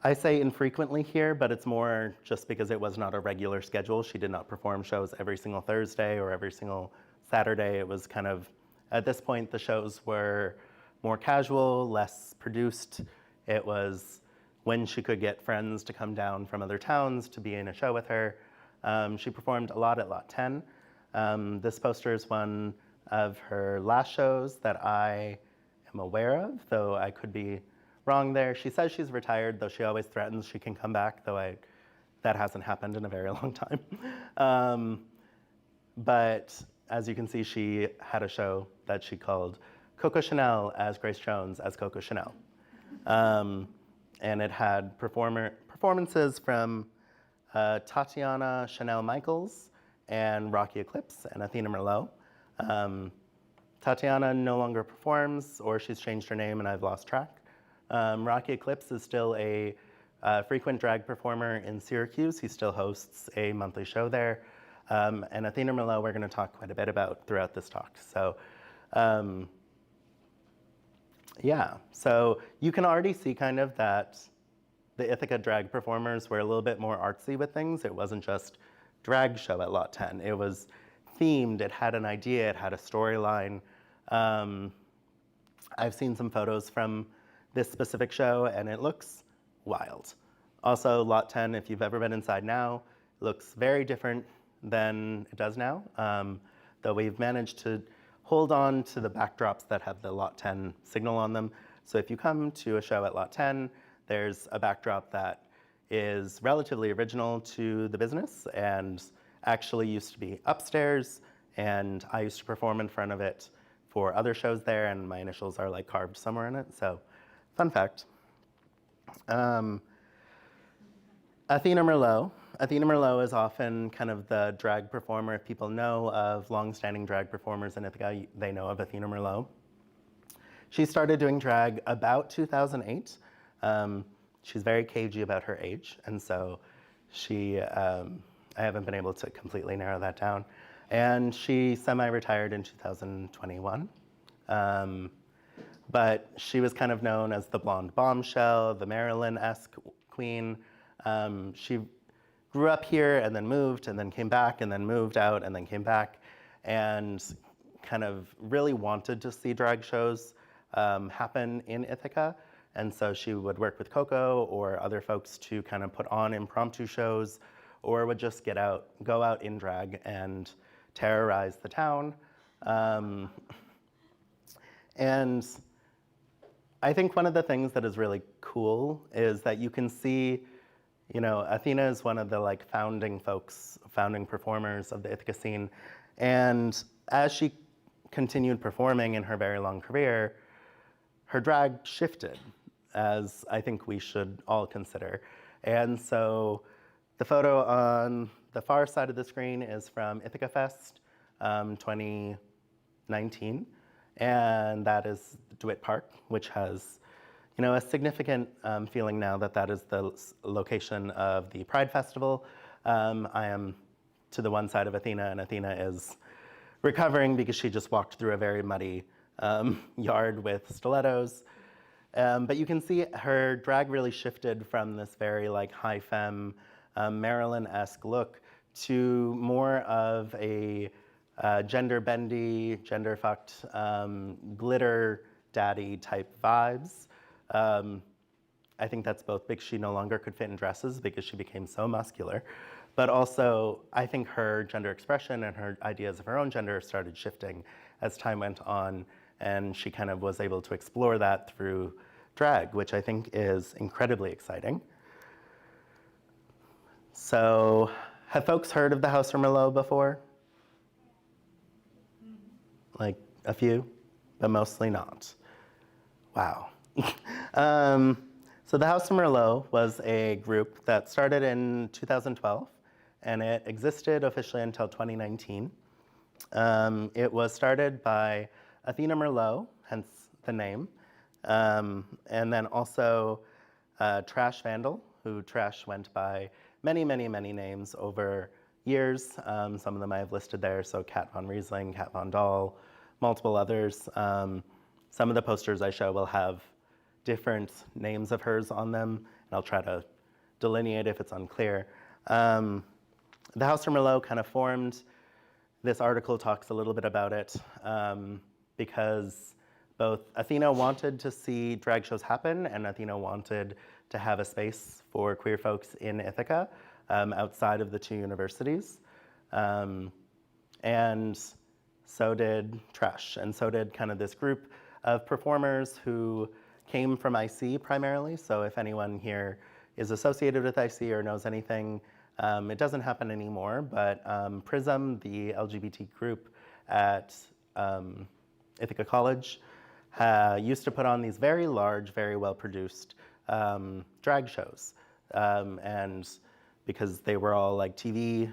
I say infrequently here, but it's more just because it was not a regular schedule. She did not perform shows every single Thursday or every single Saturday. It was kind of, at this point, the shows were more casual, less produced. It was when she could get friends to come down from other towns to be in a show with her. She performed a lot at Lot 10. This poster is one of her last shows that I am aware of, though I could be wrong there. She says she's retired, though she always threatens she can come back, though that hasn't happened in a very long time. But as you can see, she had a show that she called Coco Chanel as Grace Jones as Coco Chanel. And it had performances from Tatiana Chanel Michaels and Rocky Eclipse and Athena Merlot. Tatiana no longer performs, or she's changed her name and I've lost track. Rocky Eclipse is still a frequent drag performer in Syracuse. He still hosts a monthly show there. And Athena Merlot we're going to talk quite a bit about throughout this talk. So yeah, so you can already see kind of that the Ithaca drag performers were a little bit more artsy with things. It wasn't just drag show at Lot 10. It was themed, it had an idea, it had a storyline. I've seen some photos from this specific show and it looks wild. Also, Lot 10, if you've ever been inside now, looks very different than it does now, though we've managed to hold on to the backdrops that have the Lot 10 signal on them. So if you come to a show at Lot 10, there's a backdrop that is relatively original to the business and actually used to be upstairs, and I used to perform in front of it for other shows there, and my initials are like carved somewhere in it, so fun fact. Athena Merlot. Athena Merlot is often kind of the drag performer. If people know of long-standing drag performers in Ithaca, they know of Athena Merlot. She started doing drag about 2008. She's very cagey about her age, and so I haven't been able to completely narrow that down. And she semi-retired in 2021. But she was kind of known as the blonde bombshell, the Marilyn-esque queen. She grew up here and then moved and then came back and then moved out and then came back and kind of really wanted to see drag shows happen in Ithaca. And so she would work with Coco or other folks to kind of put on impromptu shows, or would just go out in drag and terrorize the town. And I think one of the things that is really cool is that you can see, Athena is one of the founding performers of the Ithaca scene. And as she continued performing in her very long career, her drag shifted, as I think we should all consider. And so the photo on the far side of the screen is from Ithaca Fest 2019. And that is DeWitt Park, which has a significant feeling now that is the location of the Pride Festival. I am to the one side of Athena, and Athena is recovering because she just walked through a very muddy yard with stilettos. But you can see her drag really shifted from this very high femme, Marilyn-esque look to more of a gender bendy, gender fucked, glitter daddy type vibes. I think that's both because she no longer could fit in dresses because she became so muscular, but also I think her gender expression and her ideas of her own gender started shifting as time went on, and she kind of was able to explore that through drag, which I think is incredibly exciting. So, have folks heard of the House of Merlot before? Like a few, but mostly not. Wow. So the House of Merlot was a group that started in 2012, and it existed officially until 2019. It was started by Athena Merlot, hence the name, and then also Trash Vandal, who Trash went by many, many, many names over years. Some of them I have listed there, so Kat von Riesling, Kat von Dahl, multiple others. Some of the posters I show will have different names of hers on them, and I'll try to delineate if it's unclear. The House for Merlot kind of formed. This article talks a little bit about it because both Athena wanted to see drag shows happen, and Athena wanted to have a space for queer folks in Ithaca outside of the two universities. And so did Trash, and so did kind of this group of performers who came from IC primarily. So if anyone here is associated with IC or knows anything, it doesn't happen anymore, but Prism, the LGBT group at Ithaca College, used to put on these very large, very well-produced drag shows. And because they were all like TV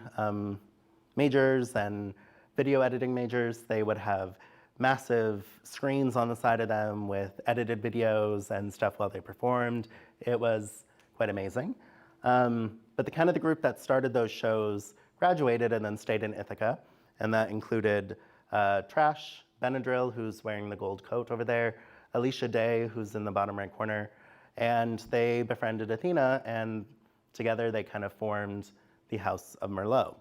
majors and video editing majors, they would have massive screens on the side of them with edited videos and stuff while they performed. It was quite amazing. But the kind of the group that started those shows graduated and then stayed in Ithaca, and that included Trash, Benadryl, who's wearing the gold coat over there, Alicia Day, who's in the bottom right corner, and they befriended Athena, and together they kind of formed the House of Merlot.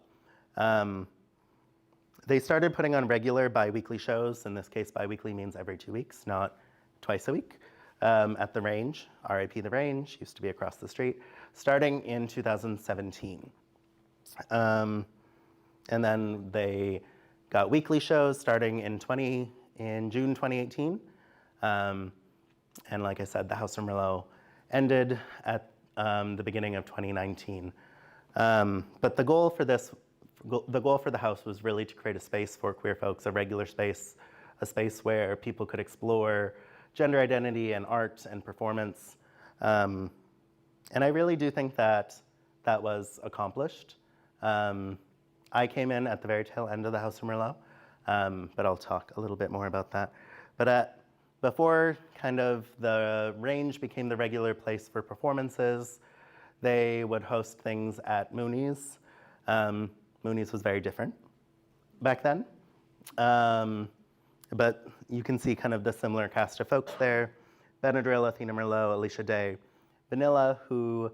They started putting on regular bi-weekly shows. In this case, bi-weekly means every 2 weeks, not twice a week, at the Range. RIP the Range, used to be across the street, starting in 2017. And then they got weekly shows starting in June 2018. And like I said, the House of Merlot ended at the beginning of 2019. But the goal for the house was really to create a space for queer folks, a regular space, a space where people could explore gender identity and art and performance. And I really do think that that was accomplished. I came in at the very tail end of the House of Merlot, but I'll talk a little bit more about that. But before kind of the Range became the regular place for performances, they would host things at Mooney's. Mooney's was very different back then. But you can see kind of the similar cast of folks there. Benadryl, Athena Merlot, Alicia Day, Vanilla, who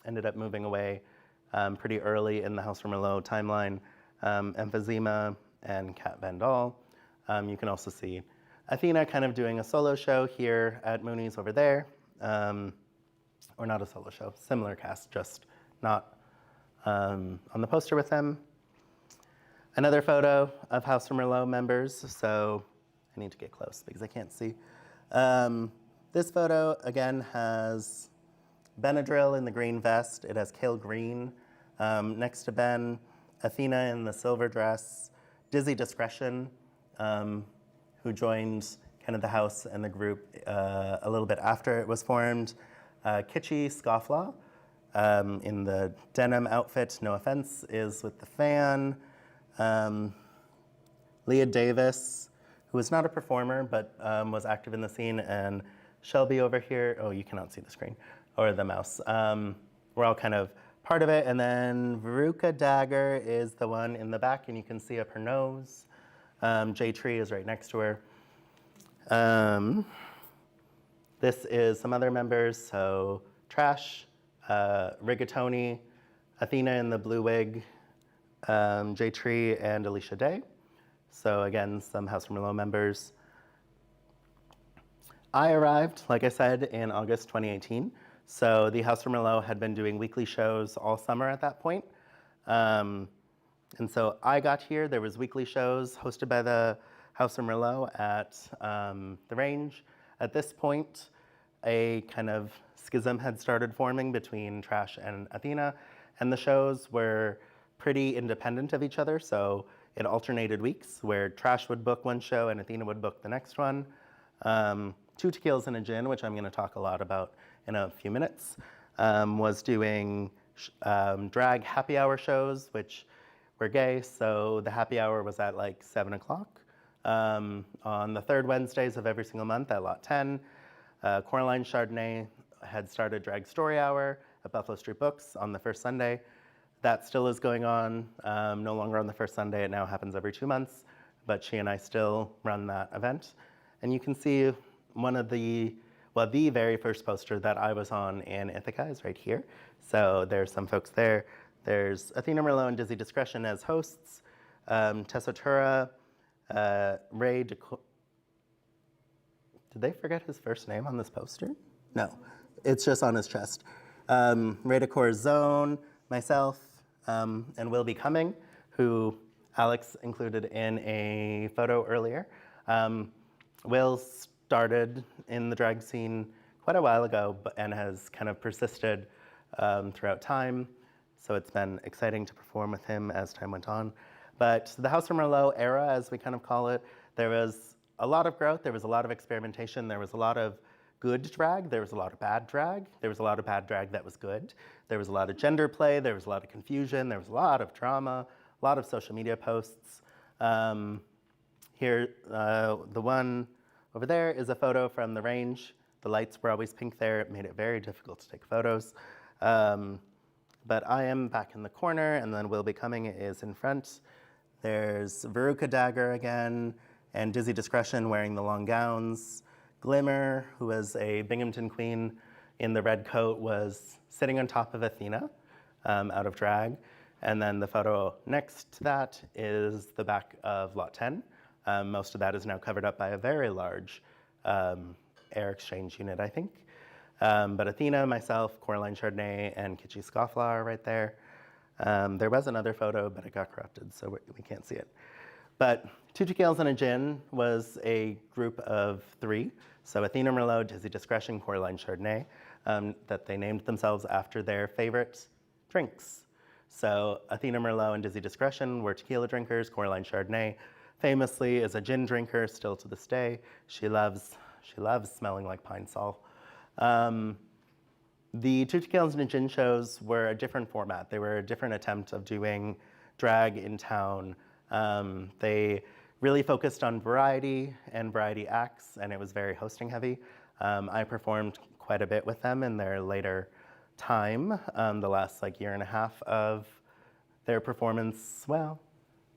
ended up moving away pretty early in the House for Merlot timeline, Emphysema, and Kat Van Dahl. You can also see Athena kind of doing a solo show here at Mooney's over there. Or not a solo show, similar cast, just not on the poster with them. Another photo of House for Merlot members, so I need to get close because I can't see. This photo, again, has Benadryl in the green vest. It has Kale Green next to Ben, Athena in the silver dress, Dizzy Discretion, who joined kind of the house and the group a little bit after it was formed, Kitschy Scofflaw in the denim outfit, no offense, is with the fan. Leah Davis, who is not a performer, but was active in the scene, and Shelby over here, oh, you cannot see the screen, or the mouse. We're all kind of part of it, and then Veruca Dagger is the one in the back, and you can see up her nose. J Tree is right next to her. This is some other members, so Trash, Rigatoni, Athena in the blue wig, J Tree, and Alicia Day. So again, some House for Merlot members. I arrived, like I said, in August 2018. So the House for Merlot had been doing weekly shows all summer at that point. And so I got here, there was weekly shows hosted by the House of Merlot at the Range. At this point, a kind of schism had started forming between Trash and Athena, and the shows were pretty independent of each other, so it alternated weeks where Trash would book one show and Athena would book the next one. Two Tequilas and a Gin, which I'm gonna talk a lot about in a few minutes, was doing drag happy hour shows, which were gay, so the happy hour was at like 7 o'clock. On the third Wednesdays of every single month at Lot 10, Coraline Chardonnay had started Drag Story Hour at Buffalo Street Books on the first Sunday. That still is going on, no longer on the first Sunday. It now happens every 2 months. but she and I still run that event. And you can see one of the very first poster that I was on in Ithaca is right here. So there's some folks there. There's Athena Merlot and Dizzy Discretion as hosts. Tessatura, Ray Deco. Did they forget his first name on this poster? No, it's just on his chest. Ray Decor's Zone, myself, and Will Be Coming, who Alex included in a photo earlier. Will started in the drag scene quite a while ago and has kind of persisted throughout time. So it's been exciting to perform with him as time went on. But the House of Merlot era, as we kind of call it, there was a lot of growth, there was a lot of experimentation, there was a lot of good drag, there was a lot of bad drag, there was a lot of bad drag that was good, there was a lot of gender play, there was a lot of confusion, there was a lot of drama, a lot of social media posts. Here, the one over there is a photo from the range. The lights were always pink there. It made it very difficult to take photos. But I am back in the corner, and then Will Be Coming is in front. There's Veruca Dagger again, and Dizzy Discretion wearing the long gowns. Glimmer, who was a Binghamton queen in the red coat, was sitting on top of Athena out of drag. And then the photo next to that is the back of Lot 10. Most of that is now covered up by a very large air exchange unit, I think. But Athena, myself, Coraline Chardonnay, and Kitschy Scofflaw are right there. There was another photo, but it got corrupted, so we can't see it. But Two Tequilas and a Gin was a group of three. So Athena Merlot, Dizzy Discretion, Coraline Chardonnay, that they named themselves after their favorite drinks. So Athena Merlot and Dizzy Discretion were tequila drinkers. Coraline Chardonnay famously is a gin drinker still to this day. She loves smelling like pine sol. The Two Tequilas and a Gin shows were a different format. They were a different attempt of doing drag in town. They really focused on variety and variety acts, and it was very hosting heavy. I performed quite a bit with them in their later time, the last year and a half of their performance, well,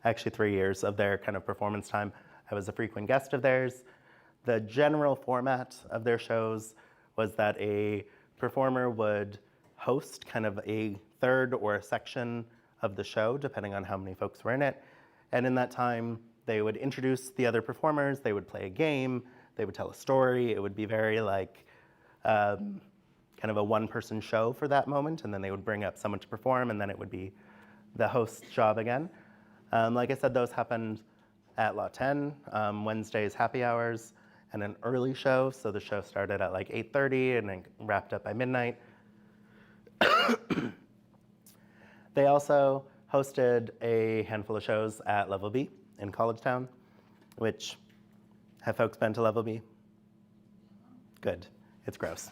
actually 3 years of their kind of performance time. I was a frequent guest of theirs. The general format of their shows was that a performer would host kind of a third or a section of the show, depending on how many folks were in it. And in that time, they would introduce the other performers, they would play a game, they would tell a story. It would be very kind of a one-person show for that moment, and then they would bring up someone to perform, and then it would be the host's job again. Like I said, those happened at Lot 10, Wednesdays happy hours, and an early show. So the show started at 8:30 and then wrapped up by midnight. They also hosted a handful of shows at Level B in College Town, which, have folks been to Level B? Good, it's gross.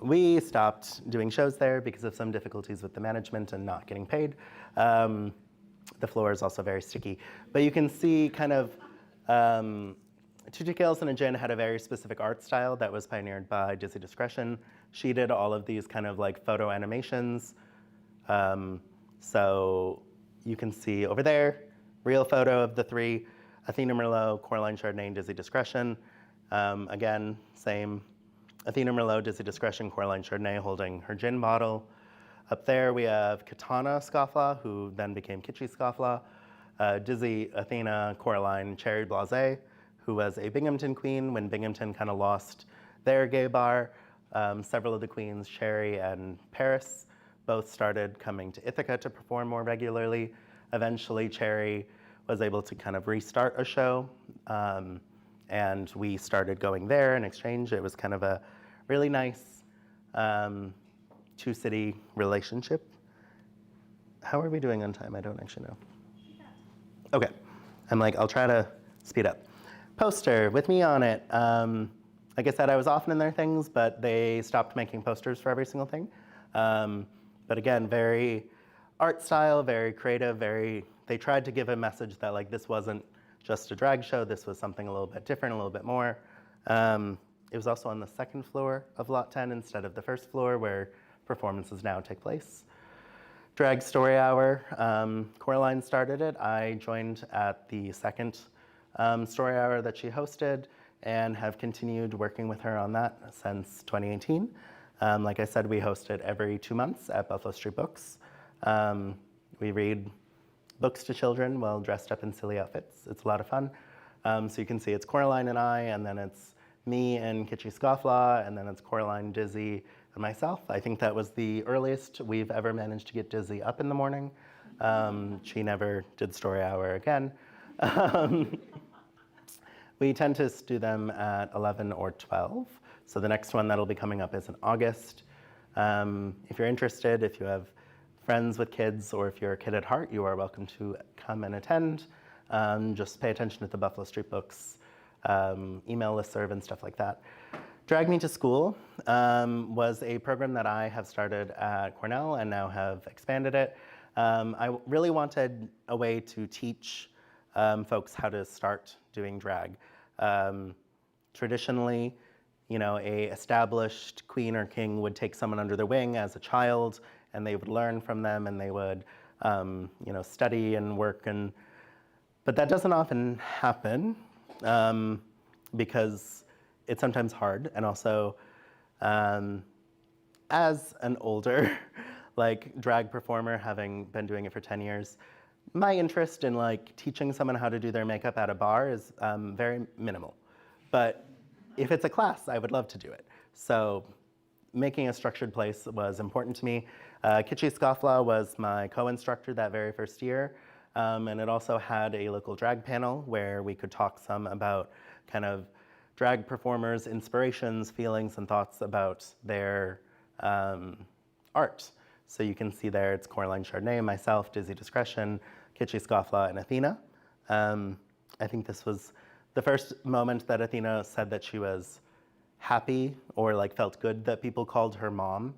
We stopped doing shows there because of some difficulties with the management and not getting paid. The floor is also very sticky. But you can see kind of Two Tequilas and a Gin had a very specific art style that was pioneered by Dizzy Discretion. She did all of these kind of photo animations. So you can see over there, real photo of the three, Athena Merlot, Coraline Chardonnay, and Dizzy Discretion. Again, same. Athena Merlot, Dizzy Discretion, Coraline Chardonnay holding her gin bottle. Up there we have Katana Scofflaw, who then became Kitschy Scofflaw. Dizzy, Athena, Coraline, Cherry Blasé, who was a Binghamton queen when Binghamton kind of lost their gay bar. Several of the queens, Cherry and Paris, both started coming to Ithaca to perform more regularly. Eventually, Cherry was able to kind of restart a show, and we started going there in exchange. It was kind of a really nice two-city relationship. How are we doing on time? I don't actually know. Okay, I'll try to speed up. Poster with me on it. Like I said, I was often in their things, but they stopped making posters for every single thing. But again, very art style, very creative, they tried to give a message that this wasn't just a drag show, this was something a little bit different, a little bit more. It was also on the second floor of Lot 10 instead of the first floor where performances now take place. Drag Story Hour. Coraline started it. I joined at the second Story Hour that she hosted and have continued working with her on that since 2018. Like I said, we host it every 2 months at Buffalo Street Books. We read books to children while dressed up in silly outfits. It's a lot of fun. So you can see it's Coraline and I, and then it's me and Kitschy Scofflaw, and then it's Coraline, Dizzy, and myself. I think that was the earliest we've ever managed to get Dizzy up in the morning. She never did Story Hour again. We tend to do them at 11 or 12. So the next one that'll be coming up is in August. If you're interested, if you have friends with kids, or if you're a kid at heart, you are welcome to come and attend. Just pay attention to the Buffalo Street Books email listserv and stuff like that. Drag Me to School was a program that I have started at Cornell and now have expanded it. I really wanted a way to teach folks how to start doing drag. Traditionally, you know, a established queen or king would take someone under their wing as a child, and they would learn from them, and they would, you know, study and work, but that doesn't often happen because it's sometimes hard, and also as an older like drag performer, having been doing it for 10 years, my interest in like teaching someone how to do their makeup at a bar is very minimal. But if it's a class, I would love to do it. So making a structured place was important to me. Kitschy Scofflaw was my co-instructor that very first year. And it also had a local drag panel where we could talk some about kind of drag performers' inspirations, feelings, and thoughts about their art. So you can see there, it's Coraline Chardonnay, myself, Dizzy Discretion, Kitschy Scofflaw, and Athena. I think this was the first moment that Athena said that she was happy or like felt good that people called her mom.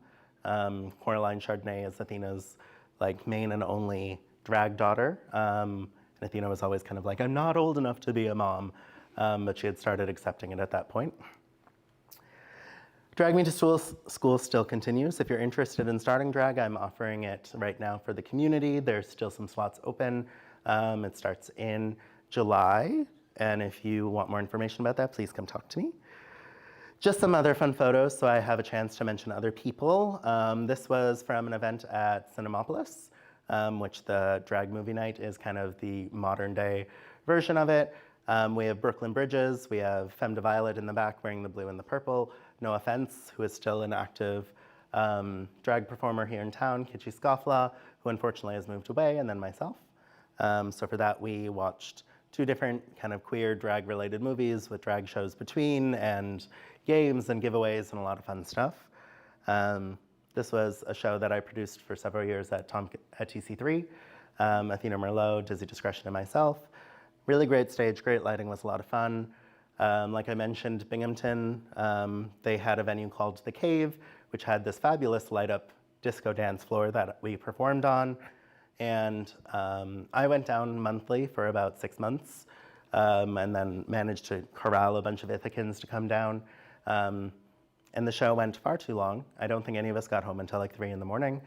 Coraline Chardonnay is Athena's like main and only drag daughter. And Athena was always kind of like, I'm not old enough to be a mom. But she had started accepting it at that point. Drag Me to School still continues. If you're interested in starting drag, I'm offering it right now for the community. There's still some slots open. It starts in July. And if you want more information about that, please come talk to me. Just some other fun photos, so I have a chance to mention other people. This was from an event at Cinemopolis, which the drag movie night is kind of the modern day version of it. We have Brooklyn Bridges, we have Femme de Violet in the back wearing the blue and the purple, No Offense, who is still an active drag performer here in town, Kitschy Scofflaw, who unfortunately has moved away, and then myself. So for that, we watched 2 different kind of queer drag related movies with drag shows between, and games and giveaways and a lot of fun stuff. This was a show that I produced for several years at TC3. Athena Merlot, Dizzy Discretion, and myself. Really great stage, great lighting, was a lot of fun. Like I mentioned, Binghamton, they had a venue called The Cave, which had this fabulous light up disco dance floor that we performed on. And I went down monthly for about 6 months, and then managed to corral a bunch of Ithacans to come down. And the show went far too long. I don't think any of us got home until like 3 in the morning.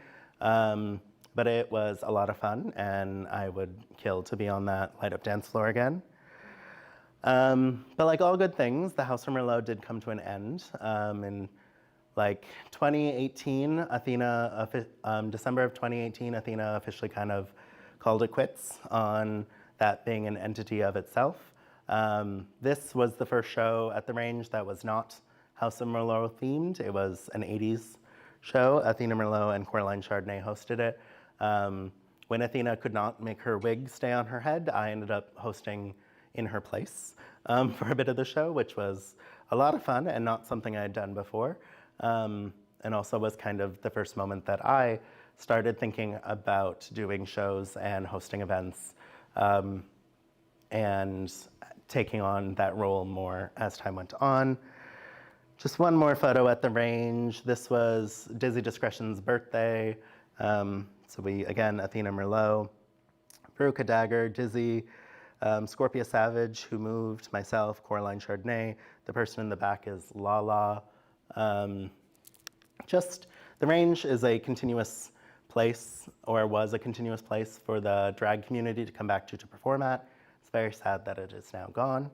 But it was a lot of fun, and I would kill to be on that light up dance floor again. But like all good things, the House of Merlot did come to an end. In like 2018, December of 2018, Athena officially kind of called it quits on that being an entity of itself. This was the first show at the Range that was not House of Merlot themed. It was an 80s show. Athena Merlot and Coraline Chardonnay hosted it. When Athena could not make her wig stay on her head, I ended up hosting in her place for a bit of the show, which was a lot of fun and not something I had done before. And also was kind of the first moment that I started thinking about doing shows and hosting events and taking on that role more as time went on. Just one more photo at the Range. This was Dizzy Discretion's birthday. So we, again, Athena Merlot, Veruca Dagger, Dizzy, Scorpia Savage, who moved, myself, Coraline Chardonnay. The person in the back is Lala. Just, the Range is a continuous place, or was a continuous place for the drag community to come back to perform at. It's very sad that it is now gone.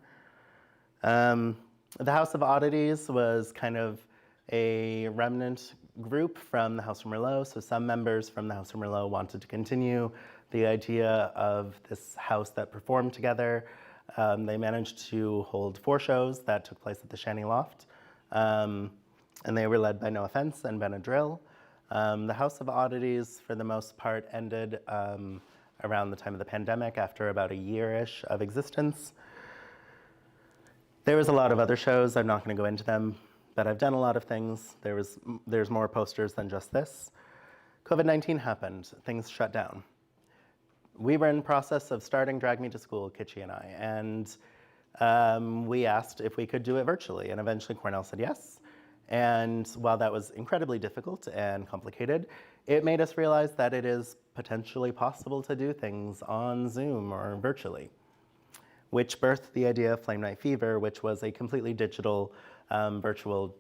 The House of Oddities was kind of a remnant group from the House of Merlot. So some members from the House of Merlot wanted to continue the idea of this house that performed together. They managed to hold 4 shows that took place at the Shanty Loft. And they were led by No Offense and Benadryl. The House of Oddities, for the most part, ended around the time of the pandemic after about a year-ish of existence. There was a lot of other shows. I'm not going to go into them, but I've done a lot of things. There's more posters than just this. COVID-19 happened. Things shut down. We were in process of starting Drag Me to School, Kitschy and I, and we asked if we could do it virtually, and eventually Cornell said yes. And while that was incredibly difficult and complicated, it made us realize that it is potentially possible to do things on Zoom or virtually, which birthed the idea of Flame Night Fever, which was a completely digital, virtual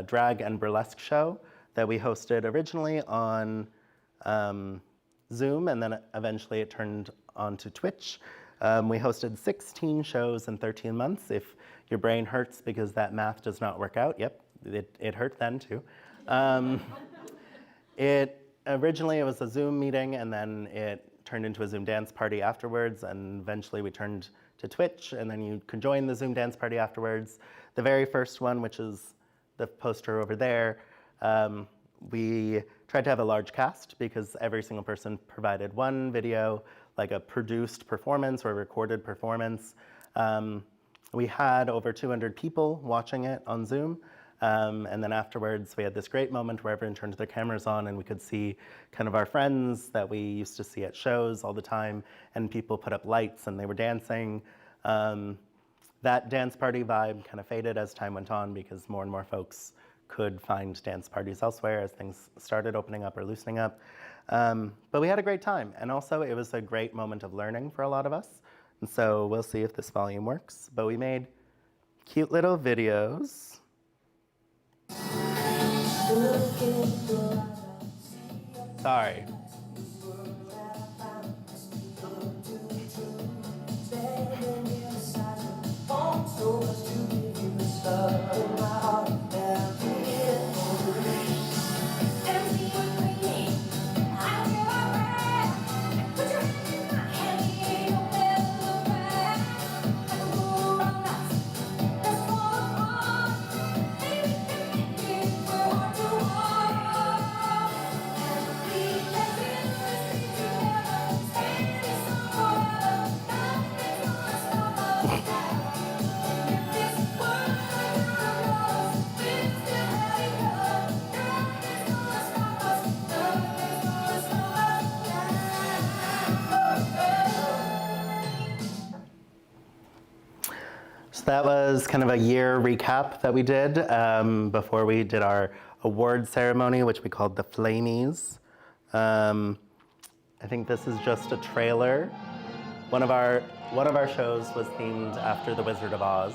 drag and burlesque show that we hosted originally on Zoom, and then eventually it turned onto Twitch. We hosted 16 shows in 13 months. If your brain hurts because that math does not work out, yep, it hurt then too. Originally it was a Zoom meeting, and then it turned into a Zoom dance party afterwards, and eventually we turned to Twitch, and then you could join the Zoom dance party afterwards. The very first one, which is the poster over there, we tried to have a large cast because every single person provided one video, like a produced performance or a recorded performance. We had over 200 people watching it on Zoom. And then afterwards, we had this great moment where everyone turned their cameras on and we could see kind of our friends that we used to see at shows all the time, and people put up lights and they were dancing. That dance party vibe kind of faded as time went on because more and more folks could find dance parties elsewhere as things started opening up or loosening up. But we had a great time, and also it was a great moment of learning for a lot of us. And so we'll see if this volume works. But we made cute little videos. Sorry. So that was kind of a year recap that we did before we did our award ceremony, which we called the Flamies. I think this is just a trailer. One of our shows was themed after The Wizard of Oz.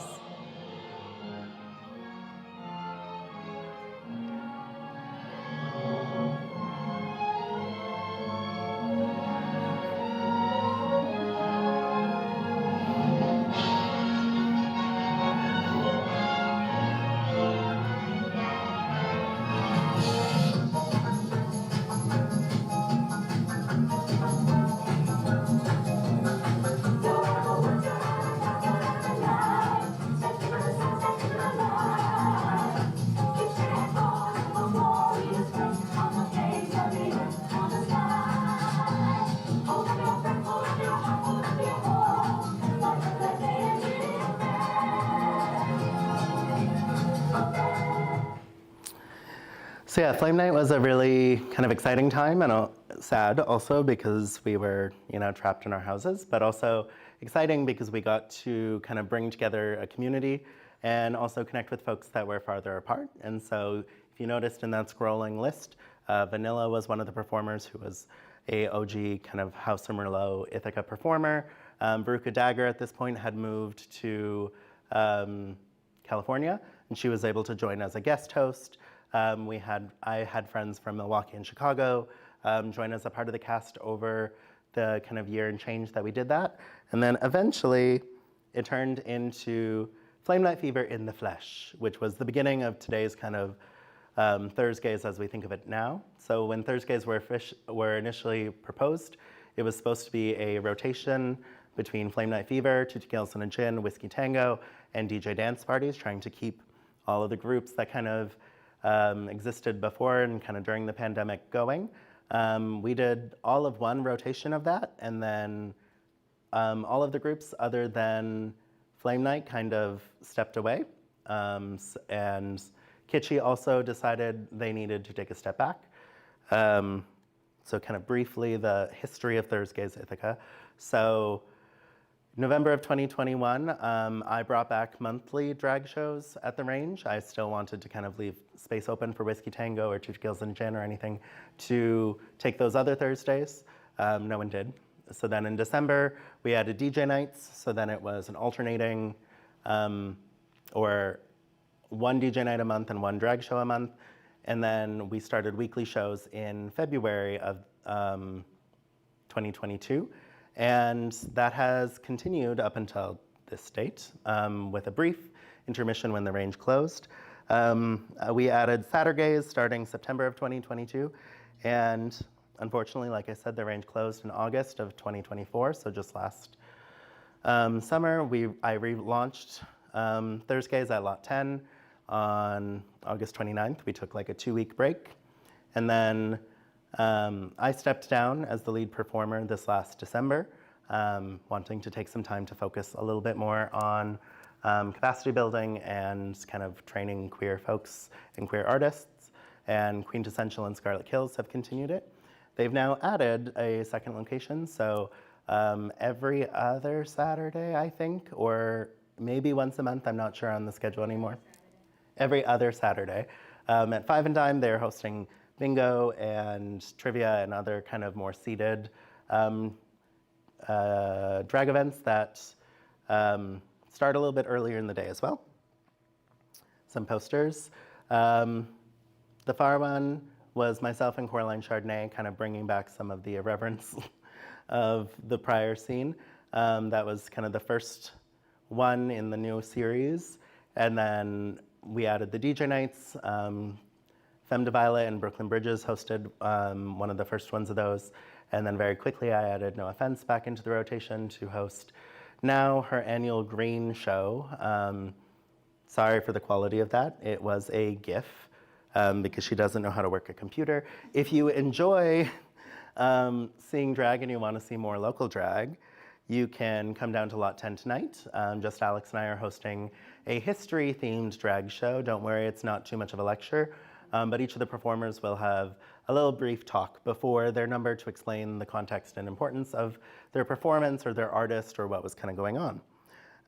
So yeah, Flame Night was a really kind of exciting time, and sad also because we were, trapped in our houses, but also exciting because we got to kind of bring together a community and also connect with folks that were farther apart. And so if you noticed in that scrolling list, Vanilla was one of the performers who was a OG kind of House of Merlot Ithaca performer. Veruca Dagger at this point had moved to California, and she was able to join as a guest host. I had friends from Milwaukee and Chicago. join as a part of the cast over the kind of year and change that we did that. And then eventually it turned into Flame Night Fever in the Flesh, which was the beginning of today's kind of Thursdays as we think of it now. So when Thursdays were initially proposed, it was supposed to be a rotation between Flame Night Fever, Two Tequilas and a Gin, Whiskey Tango, and DJ dance parties, trying to keep all of the groups that kind of existed before and kind of during the pandemic going. We did all of one rotation of that, and then all of the groups other than Flame Night kind of stepped away. And Kitschy also decided they needed to take a step back. So kind of briefly, the history of Thursdays Ithaca. So November of 2021, I brought back monthly drag shows at the range. I still wanted to kind of leave space open for Whiskey Tango or Two Tequilas and Gin or anything to take those other Thursdays. No one did. So then in December, we added DJ nights. So then it was an alternating or one DJ night a month and one drag show a month. And then we started weekly shows in February of 2022. And that has continued up until this date with a brief intermission when the range closed. We added Saturdays starting September of 2022. And unfortunately, like I said, the range closed in August of 2024. So just last summer, I relaunched Thursdays at Lot 10 on August 29th. We took like a 2-week break. And then I stepped down as the lead performer this last December, wanting to take some time to focus a little bit more on capacity building and kind of training queer folks and queer artists. And Quintessential and Scarlet Kills have continued it. They've now added a second location, so every other Saturday, I think, or maybe once a month, I'm not sure on the schedule anymore. Every other Saturday. At Five and Dime, they're hosting bingo and trivia and other kind of more seated drag events that start a little bit earlier in the day as well. Some posters. The far one was myself and Coraline Chardonnay kind of bringing back some of the irreverence of the prior scene. That was kind of the first one in the new series. And then we added the DJ nights. Femme de Violet and Brooklyn Bridges hosted one of the first ones of those. And then very quickly I added No Offense back into the rotation to host now her annual Green show. Sorry for the quality of that. It was a GIF because she doesn't know how to work a computer. If you enjoy seeing drag and you want to see more local drag, you can come down to Lot 10 tonight. Just Alex and I are hosting a history-themed drag show. Don't worry, it's not too much of a lecture. But each of the performers will have a little brief talk before their number to explain the context and importance of their performance or their artist or what was kind of going on.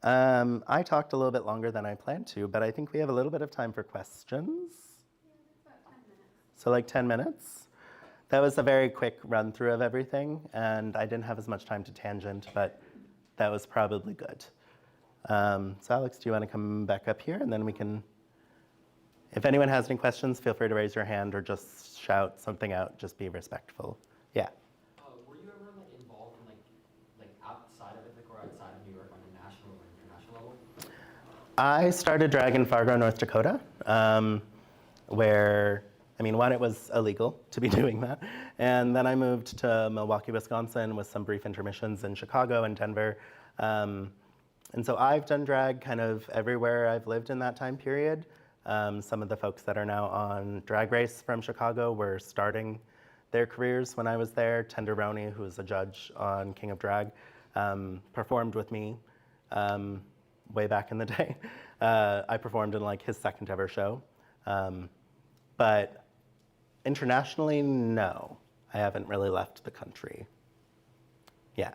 I talked a little bit longer than I planned to, but I think we have a little bit of time for questions. Yeah, about 10 minutes. So like 10 minutes. That was a very quick run through of everything, and I didn't have as much time to tangent, but that was probably good. So Alex, do you want to come back up here, and then we can... If anyone has any questions, feel free to raise your hand or just shout something out. Just be respectful. Yeah. Were you ever involved in like outside of Ithaca or outside of New York on a national or international level? I started drag in Fargo, North Dakota, where, I mean, one, it was illegal to be doing that. And then I moved to Milwaukee, Wisconsin with some brief intermissions in Chicago and Denver. And so I've done drag kind of everywhere I've lived in that time period. Some of the folks that are now on Drag Race from Chicago were starting their careers when I was there. Tenderoni, who was a judge on King of Drag, performed with me way back in the day. I performed in like his second ever show. But internationally, no. I haven't really left the country. Yeah.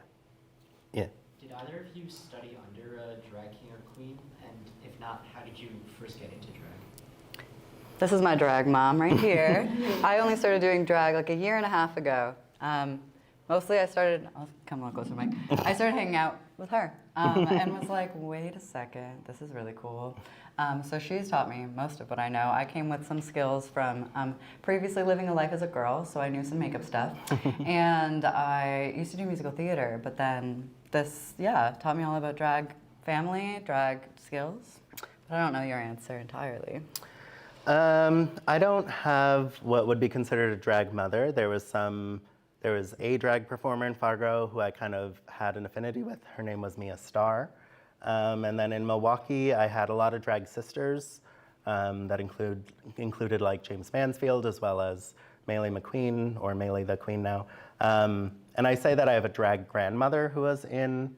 Yeah. Did either of you study under a drag king or queen? And if not, how did you first get into drag? This is my drag mom right here. I only started doing drag like a year and a half ago. Mostly I started, I'll come a little closer, Mike. I started hanging out with her. and was like, wait a second, this is really cool. So she's taught me most of what I know. I came with some skills from previously living a life as a girl, so I knew some makeup stuff. And I used to do musical theater, but then this, taught me all about drag family, drag skills. But I don't know your answer entirely. I don't have what would be considered a drag mother. There was a drag performer in Fargo who I kind of had an affinity with. Her name was Mia Starr. And then in Milwaukee, I had a lot of drag sisters that included like James Mansfield as well as Maylee McQueen, or Maylee the Queen now. And I say that I have a drag grandmother who was in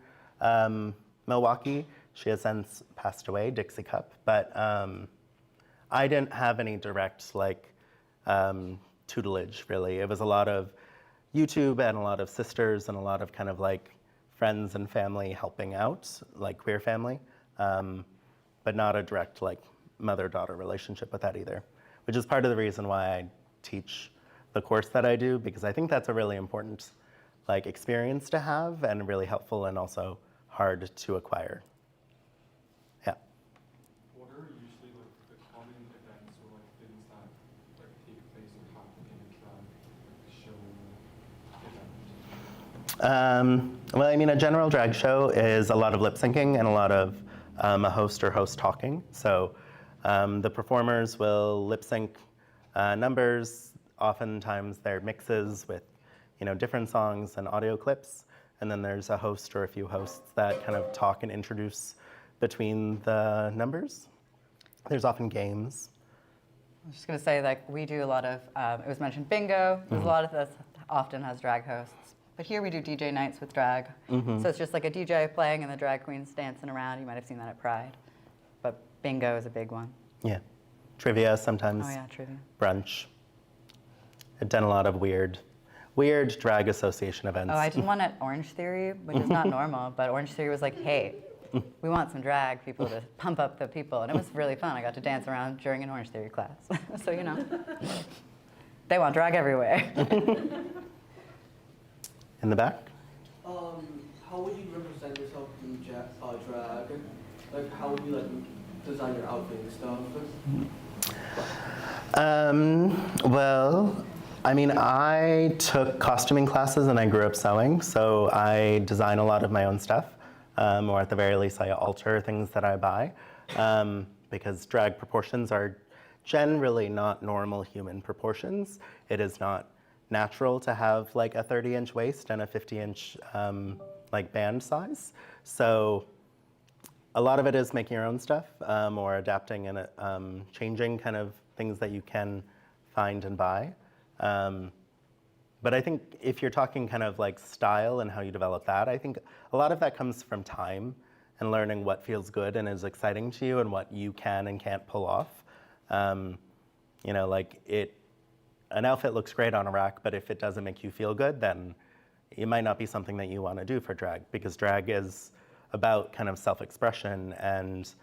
Milwaukee. She has since passed away, Dixie Cup. But I didn't have any direct like tutelage, really. It was a lot of YouTube and a lot of sisters and a lot of kind of like friends and family helping out, like queer family, but not a direct like mother-daughter relationship with that either, which is part of the reason why I teach the course that I do, because I think that's a really important like experience to have and really helpful and also hard to acquire. Yeah. What are usually like the common events or like things that like take place or happen in a drag show event? Well, I mean, a general drag show is a lot of lip syncing and a lot of a host or host talking. So the performers will lip sync numbers. Oftentimes they're mixes with, different songs and audio clips. And then there's a host or a few hosts that kind of talk and introduce between the numbers. There's often games. I was just gonna say, like, we do a lot of, it was mentioned bingo. There's a lot of this often has drag hosts. But here we do DJ nights with drag. So it's just like a DJ playing and the drag queens dancing around. You might have seen that at Pride. But bingo is a big one. Yeah. Trivia sometimes. Oh yeah, trivia. Brunch. I've done a lot of weird drag association events. Oh, I did one at Orange Theory, which is not normal, but Orange Theory was like, hey, we want some drag people to pump up the people. And it was really fun. I got to dance around during an Orange Theory class. So, they want drag everywhere. In the back? How would you represent yourself through drag? Like, how would you design your outfit and stuff? Well, I mean, I took costuming classes and I grew up sewing, so I design a lot of my own stuff, or at the very least, I alter things that I buy, because drag proportions are generally not normal human proportions. It is not natural to have like a 30-inch waist and a 50-inch like band size. So a lot of it is making your own stuff or adapting and changing kind of things that you can find and buy. But I think if you're talking kind of like style and how you develop that, I think a lot of that comes from time and learning what feels good and is exciting to you and what you can and can't pull off. An outfit looks great on a rack, but if it doesn't make you feel good, then it might not be something that you want to do for drag, because drag is about kind of self-expression and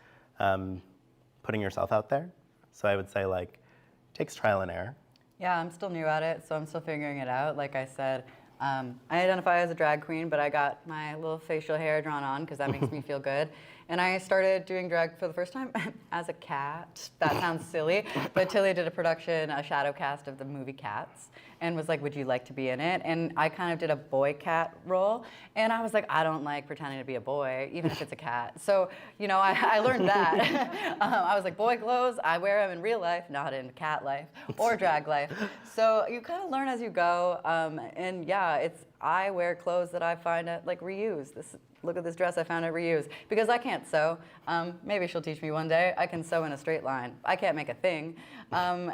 putting yourself out there. So I would say like, it takes trial and error. Yeah, I'm still new at it, so I'm still figuring it out. Like I said, I identify as a drag queen, but I got my little facial hair drawn on because that makes me feel good. And I started doing drag for the first time as a cat. That sounds silly, but Tilia did a shadow cast of the movie Cats, and was like, would you like to be in it? And I kind of did a boy cat role, and I was like, I don't like pretending to be a boy, even if it's a cat. So, I learned that. I was like, boy clothes, I wear them in real life, not in cat life or drag life. So you kind of learn as you go, and yeah, I wear clothes that I find at like Reuse. Look at this dress I found at Reuse. Because I can't sew. Maybe she'll teach me one day. I can sew in a straight line. I can't make a thing.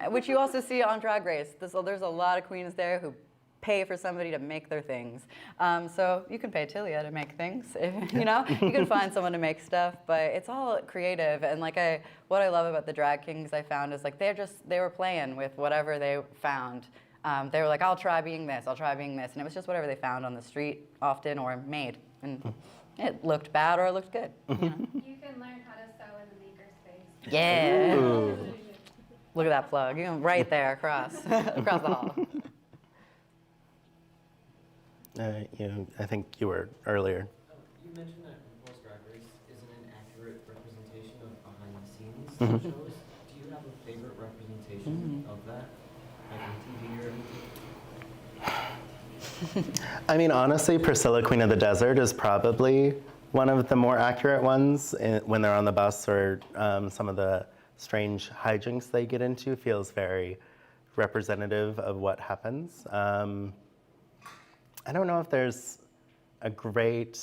Which you also see on Drag Race. There's a lot of queens there who pay for somebody to make their things. So you can pay Tilia to make things. You can find someone to make stuff, but it's all creative. And what I love about the drag kings I found is like they were playing with whatever they found. They were like, I'll try being this, I'll try being this. And it was just whatever they found on the street often or made. And it looked bad or it looked good. You can learn how to sew in the makerspace. Yeah. Ooh. Look at that plug. Right there across the hall. I think you were earlier. You mentioned that RuPaul's Drag shows, do you have a favorite representation of that, like on TV or anything? I mean, honestly, Priscilla, Queen of the Desert is probably one of the more accurate ones when they're on the bus, or some of the strange hijinks they get into feels very representative of what happens. I don't know if there's a great,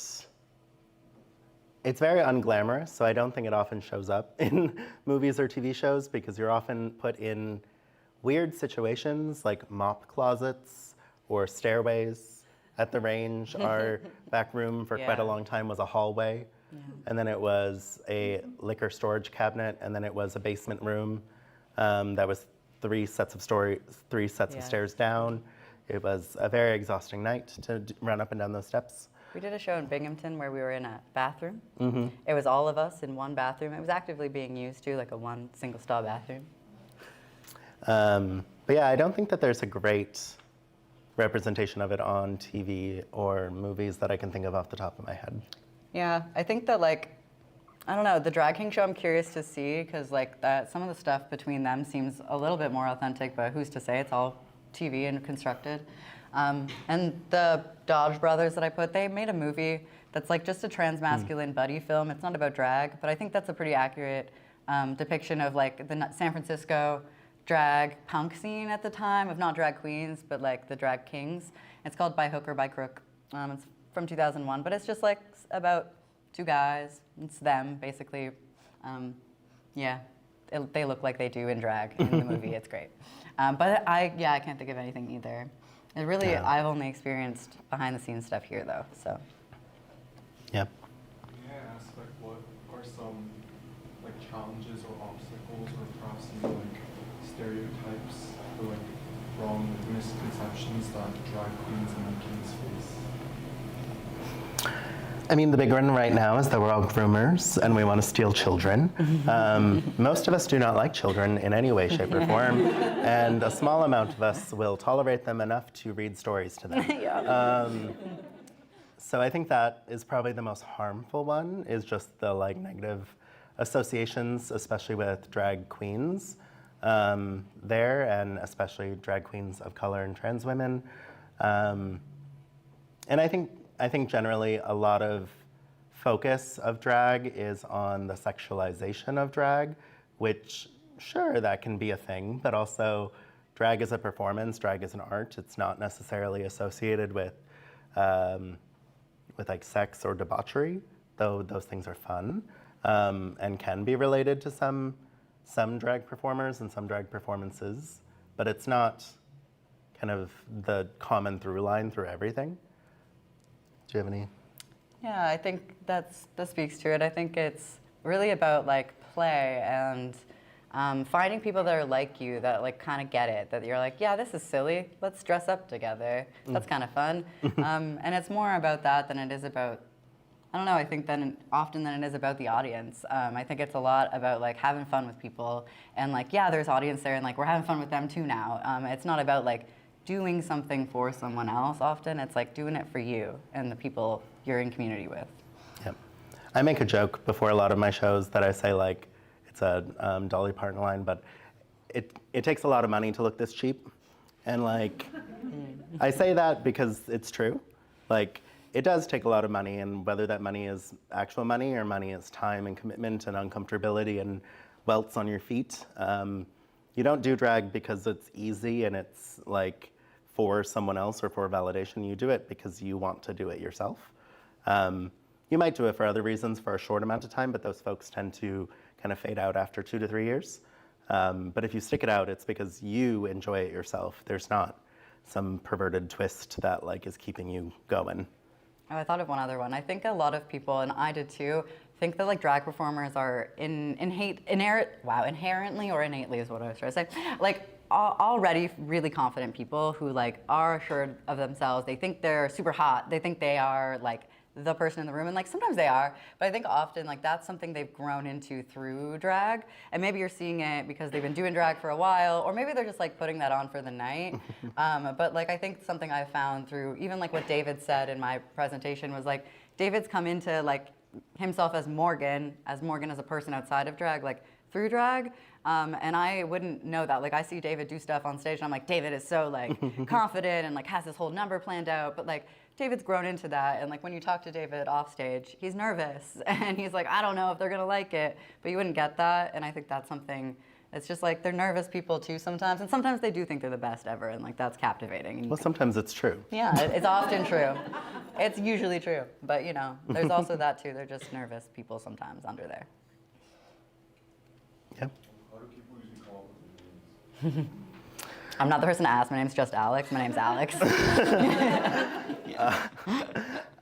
it's very unglamorous, so I don't think it often shows up in movies or TV shows, because you're often put in weird situations like mop closets or stairways at the range. Our back room for quite a long time was a hallway, and then it was a liquor storage cabinet, and then it was a basement room that was three sets of stairs down. It was a very exhausting night to run up and down those steps. We did a show in Binghamton where we were in a bathroom. It was all of us in one bathroom. It was actively being used too, like a one single stall bathroom. But yeah, I don't think that there's a great representation of it on TV or movies that I can think of off the top of my head. Yeah, I think that like, I don't know, the Drag King show I'm curious to see, because like some of the stuff between them seems a little bit more authentic, but who's to say? It's all TV and constructed. And the Dodge brothers that I put, they made a movie that's like just a transmasculine buddy film. It's not about drag, but I think that's a pretty accurate depiction of like the San Francisco drag punk scene at the time, of not drag queens, but like the drag kings. It's called By Hook or By Crook. It's from 2001, but it's just like about two guys. It's them, basically. Yeah, they look like they do in drag in the movie. It's great. But I can't think of anything either. It really, I've only experienced behind the scenes stuff here though, so. Yep. May I ask, like, what are some, like, challenges or obstacles, or perhaps even, like, stereotypes or, like, wrong misconceptions that drag queens and kings face? I mean, the big one right now is that we're all groomers and we want to steal children. Most of us do not like children in any way, shape, or form, and a small amount of us will tolerate them enough to read stories to them. So I think that is probably the most harmful one, is just the like negative associations, especially with drag queens there, and especially drag queens of color and trans women. And I think generally a lot of focus of drag is on the sexualization of drag, which sure, that can be a thing, but also drag is a performance, drag is an art. It's not necessarily associated with like sex or debauchery, though those things are fun and can be related to some drag performers and some drag performances, but it's not kind of the common through line through everything. Do you have any? Yeah, I think that speaks to it. I think it's really about like play and finding people that are like you, that like kind of get it, that you're like, yeah, this is silly, let's dress up together. That's kind of fun. And it's more about that than it is about, I don't know, I think often than it is about the audience. I think it's a lot about like having fun with people and like, yeah, there's audience there and like we're having fun with them too now. It's not about like doing something for someone else. Often it's like doing it for you and the people you're in community with. Yep. I make a joke before a lot of my shows that I say like, it's a Dolly Parton line, but it takes a lot of money to look this cheap. And like, I say that because it's true. Like, it does take a lot of money, and whether that money is actual money or money is time and commitment and uncomfortability and welts on your feet. You don't do drag because it's easy and it's like for someone else or for validation. You do it because you want to do it yourself. You might do it for other reasons for a short amount of time, but those folks tend to kind of fade out after 2 to 3 years. But if you stick it out, it's because you enjoy it yourself. There's not some perverted twist that like is keeping you going. Oh, I thought of one other one. I think a lot of people, and I did too, think that like drag performers are inherently or innately is what I was trying to say. Like already really confident people who like are assured of themselves. They think they're super hot. They think they are like the person in the room, and like sometimes they are, but I think often like that's something they've grown into through drag, and maybe you're seeing it because they've been doing drag for a while, or maybe they're just like putting that on for the night. But like I think something I found through even like what David said in my presentation was like David's come into like himself as Morgan as a person outside of drag like through drag. And I wouldn't know that. Like, I see David do stuff on stage, and I'm like, David is so like confident and like has this whole number planned out. But like, David's grown into that. And like, when you talk to David off stage, he's nervous, and he's like, I don't know if they're gonna like it. But you wouldn't get that. And I think that's something. It's just like they're nervous people too sometimes, and sometimes they do think they're the best ever, and like that's captivating. Well, sometimes it's true. Yeah, it's often true. It's usually true, but you know, there's also that too. They're just nervous people sometimes under there. Yeah. How do people usually call them names? I'm not the person to ask. My name's just Alex. My name's Alex.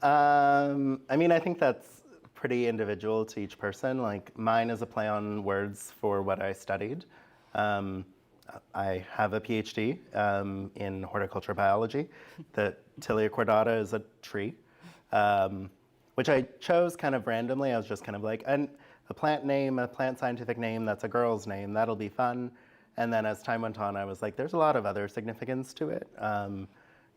I mean, I think that's pretty individual to each person. Like, mine is a play on words for what I studied. I have a PhD in horticulture biology. The Tilia Cordata is a tree, which I chose kind of randomly. I was just kind of like, a plant name, a plant scientific name that's a girl's name, that'll be fun. And then as time went on, I was like, there's a lot of other significance to it.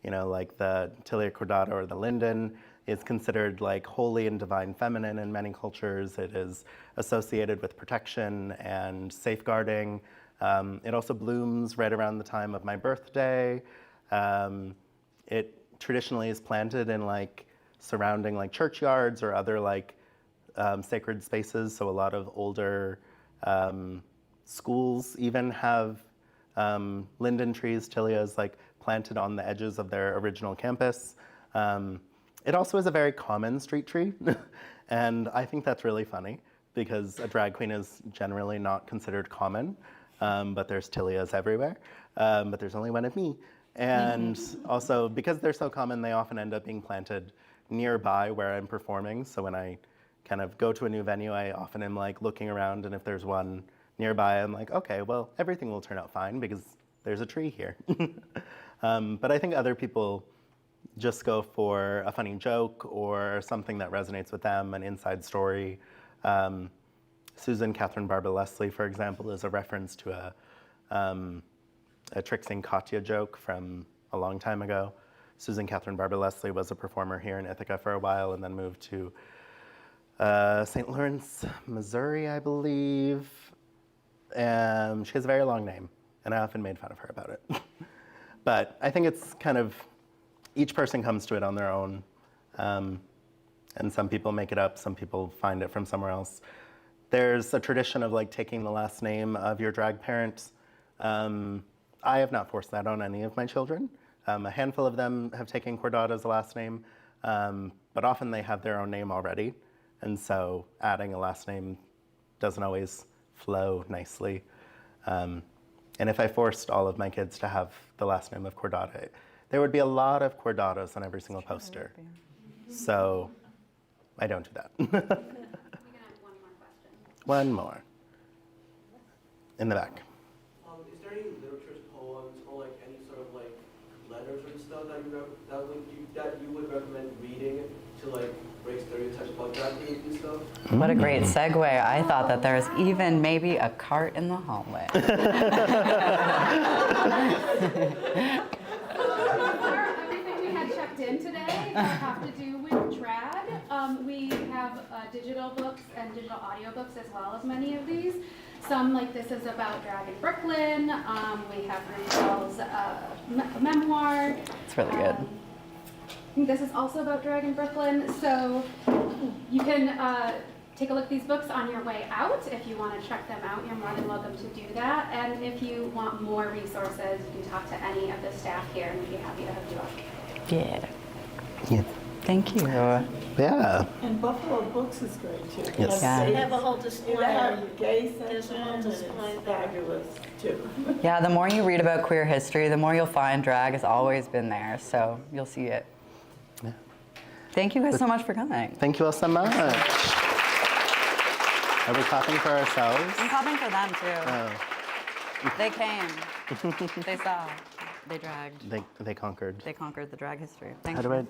You know, like the Tilia Cordata or the linden is considered like holy and divine feminine in many cultures. It is associated with protection and safeguarding. It also blooms right around the time of my birthday. It traditionally is planted in like surrounding like churchyards or other like sacred spaces. So a lot of older schools even have linden trees, tilias, like planted on the edges of their original campus. It also is a very common street tree, and I think that's really funny because a drag queen is generally not considered common, but there's tilias everywhere, but there's only one of me. And also, because they're so common, they often end up being planted nearby where I'm performing. So when I kind of go to a new venue, I often am like looking around, and if there's one nearby, I'm like, okay, well, everything will turn out fine because there's a tree here. But I think other people just go for a funny joke or something that resonates with them, an inside story. Susan Catherine Barber Leslie, for example, is a reference to a Trixing Katya joke from a long time ago. Susan Catherine Barber Leslie was a performer here in Ithaca for a while and then moved to St. Lawrence, Missouri, I believe. She has a very long name, and I often made fun of her about it. But I think it's kind of, each person comes to it on their own. And some people make it up, some people find it from somewhere else. There's a tradition of like taking the last name of your drag parent. I have not forced that on any of my children. A handful of them have taken Cordata as a last name, but often they have their own name already. And so adding a last name doesn't always flow nicely. And if I forced all of my kids to have the last name of Cordata, there would be a lot of Cordatas on every single poster. So I don't do that. We can have one more question. One more. In the back. Is there any literature, poems, or like any sort of like letters and stuff that you would recommend reading to like break stereotypes about drag queens and stuff? What a great segue. I thought that there's even maybe a cart in the hallway. Everything we had checked in today that have to do with drag. We have digital books and digital audiobooks as well as many of these. Some like this is about drag in Brooklyn. We have Rachel's memoir. It's really good. This is also about drag in Brooklyn. So you can take a look at these books on your way out. If you want to check them out, you're more than welcome to do that. And if you want more resources, you can talk to any of the staff here and we'd be happy to hook you up. Yeah. Yeah. Thank you. Yeah. And Buffalo Books is great too. Yes. Yeah. They have a whole display. They have a gay There's a section, whole and it's display. fabulous too. Yeah, the more you read about queer history, the more you'll find drag has always been there. So you'll see it. Yeah. Thank you guys so much for coming. Thank you all so much. Are we clapping for ourselves? I'm clapping for them too. Oh, They came. They saw. They dragged. they conquered. They conquered the drag history. Thanks. How do I?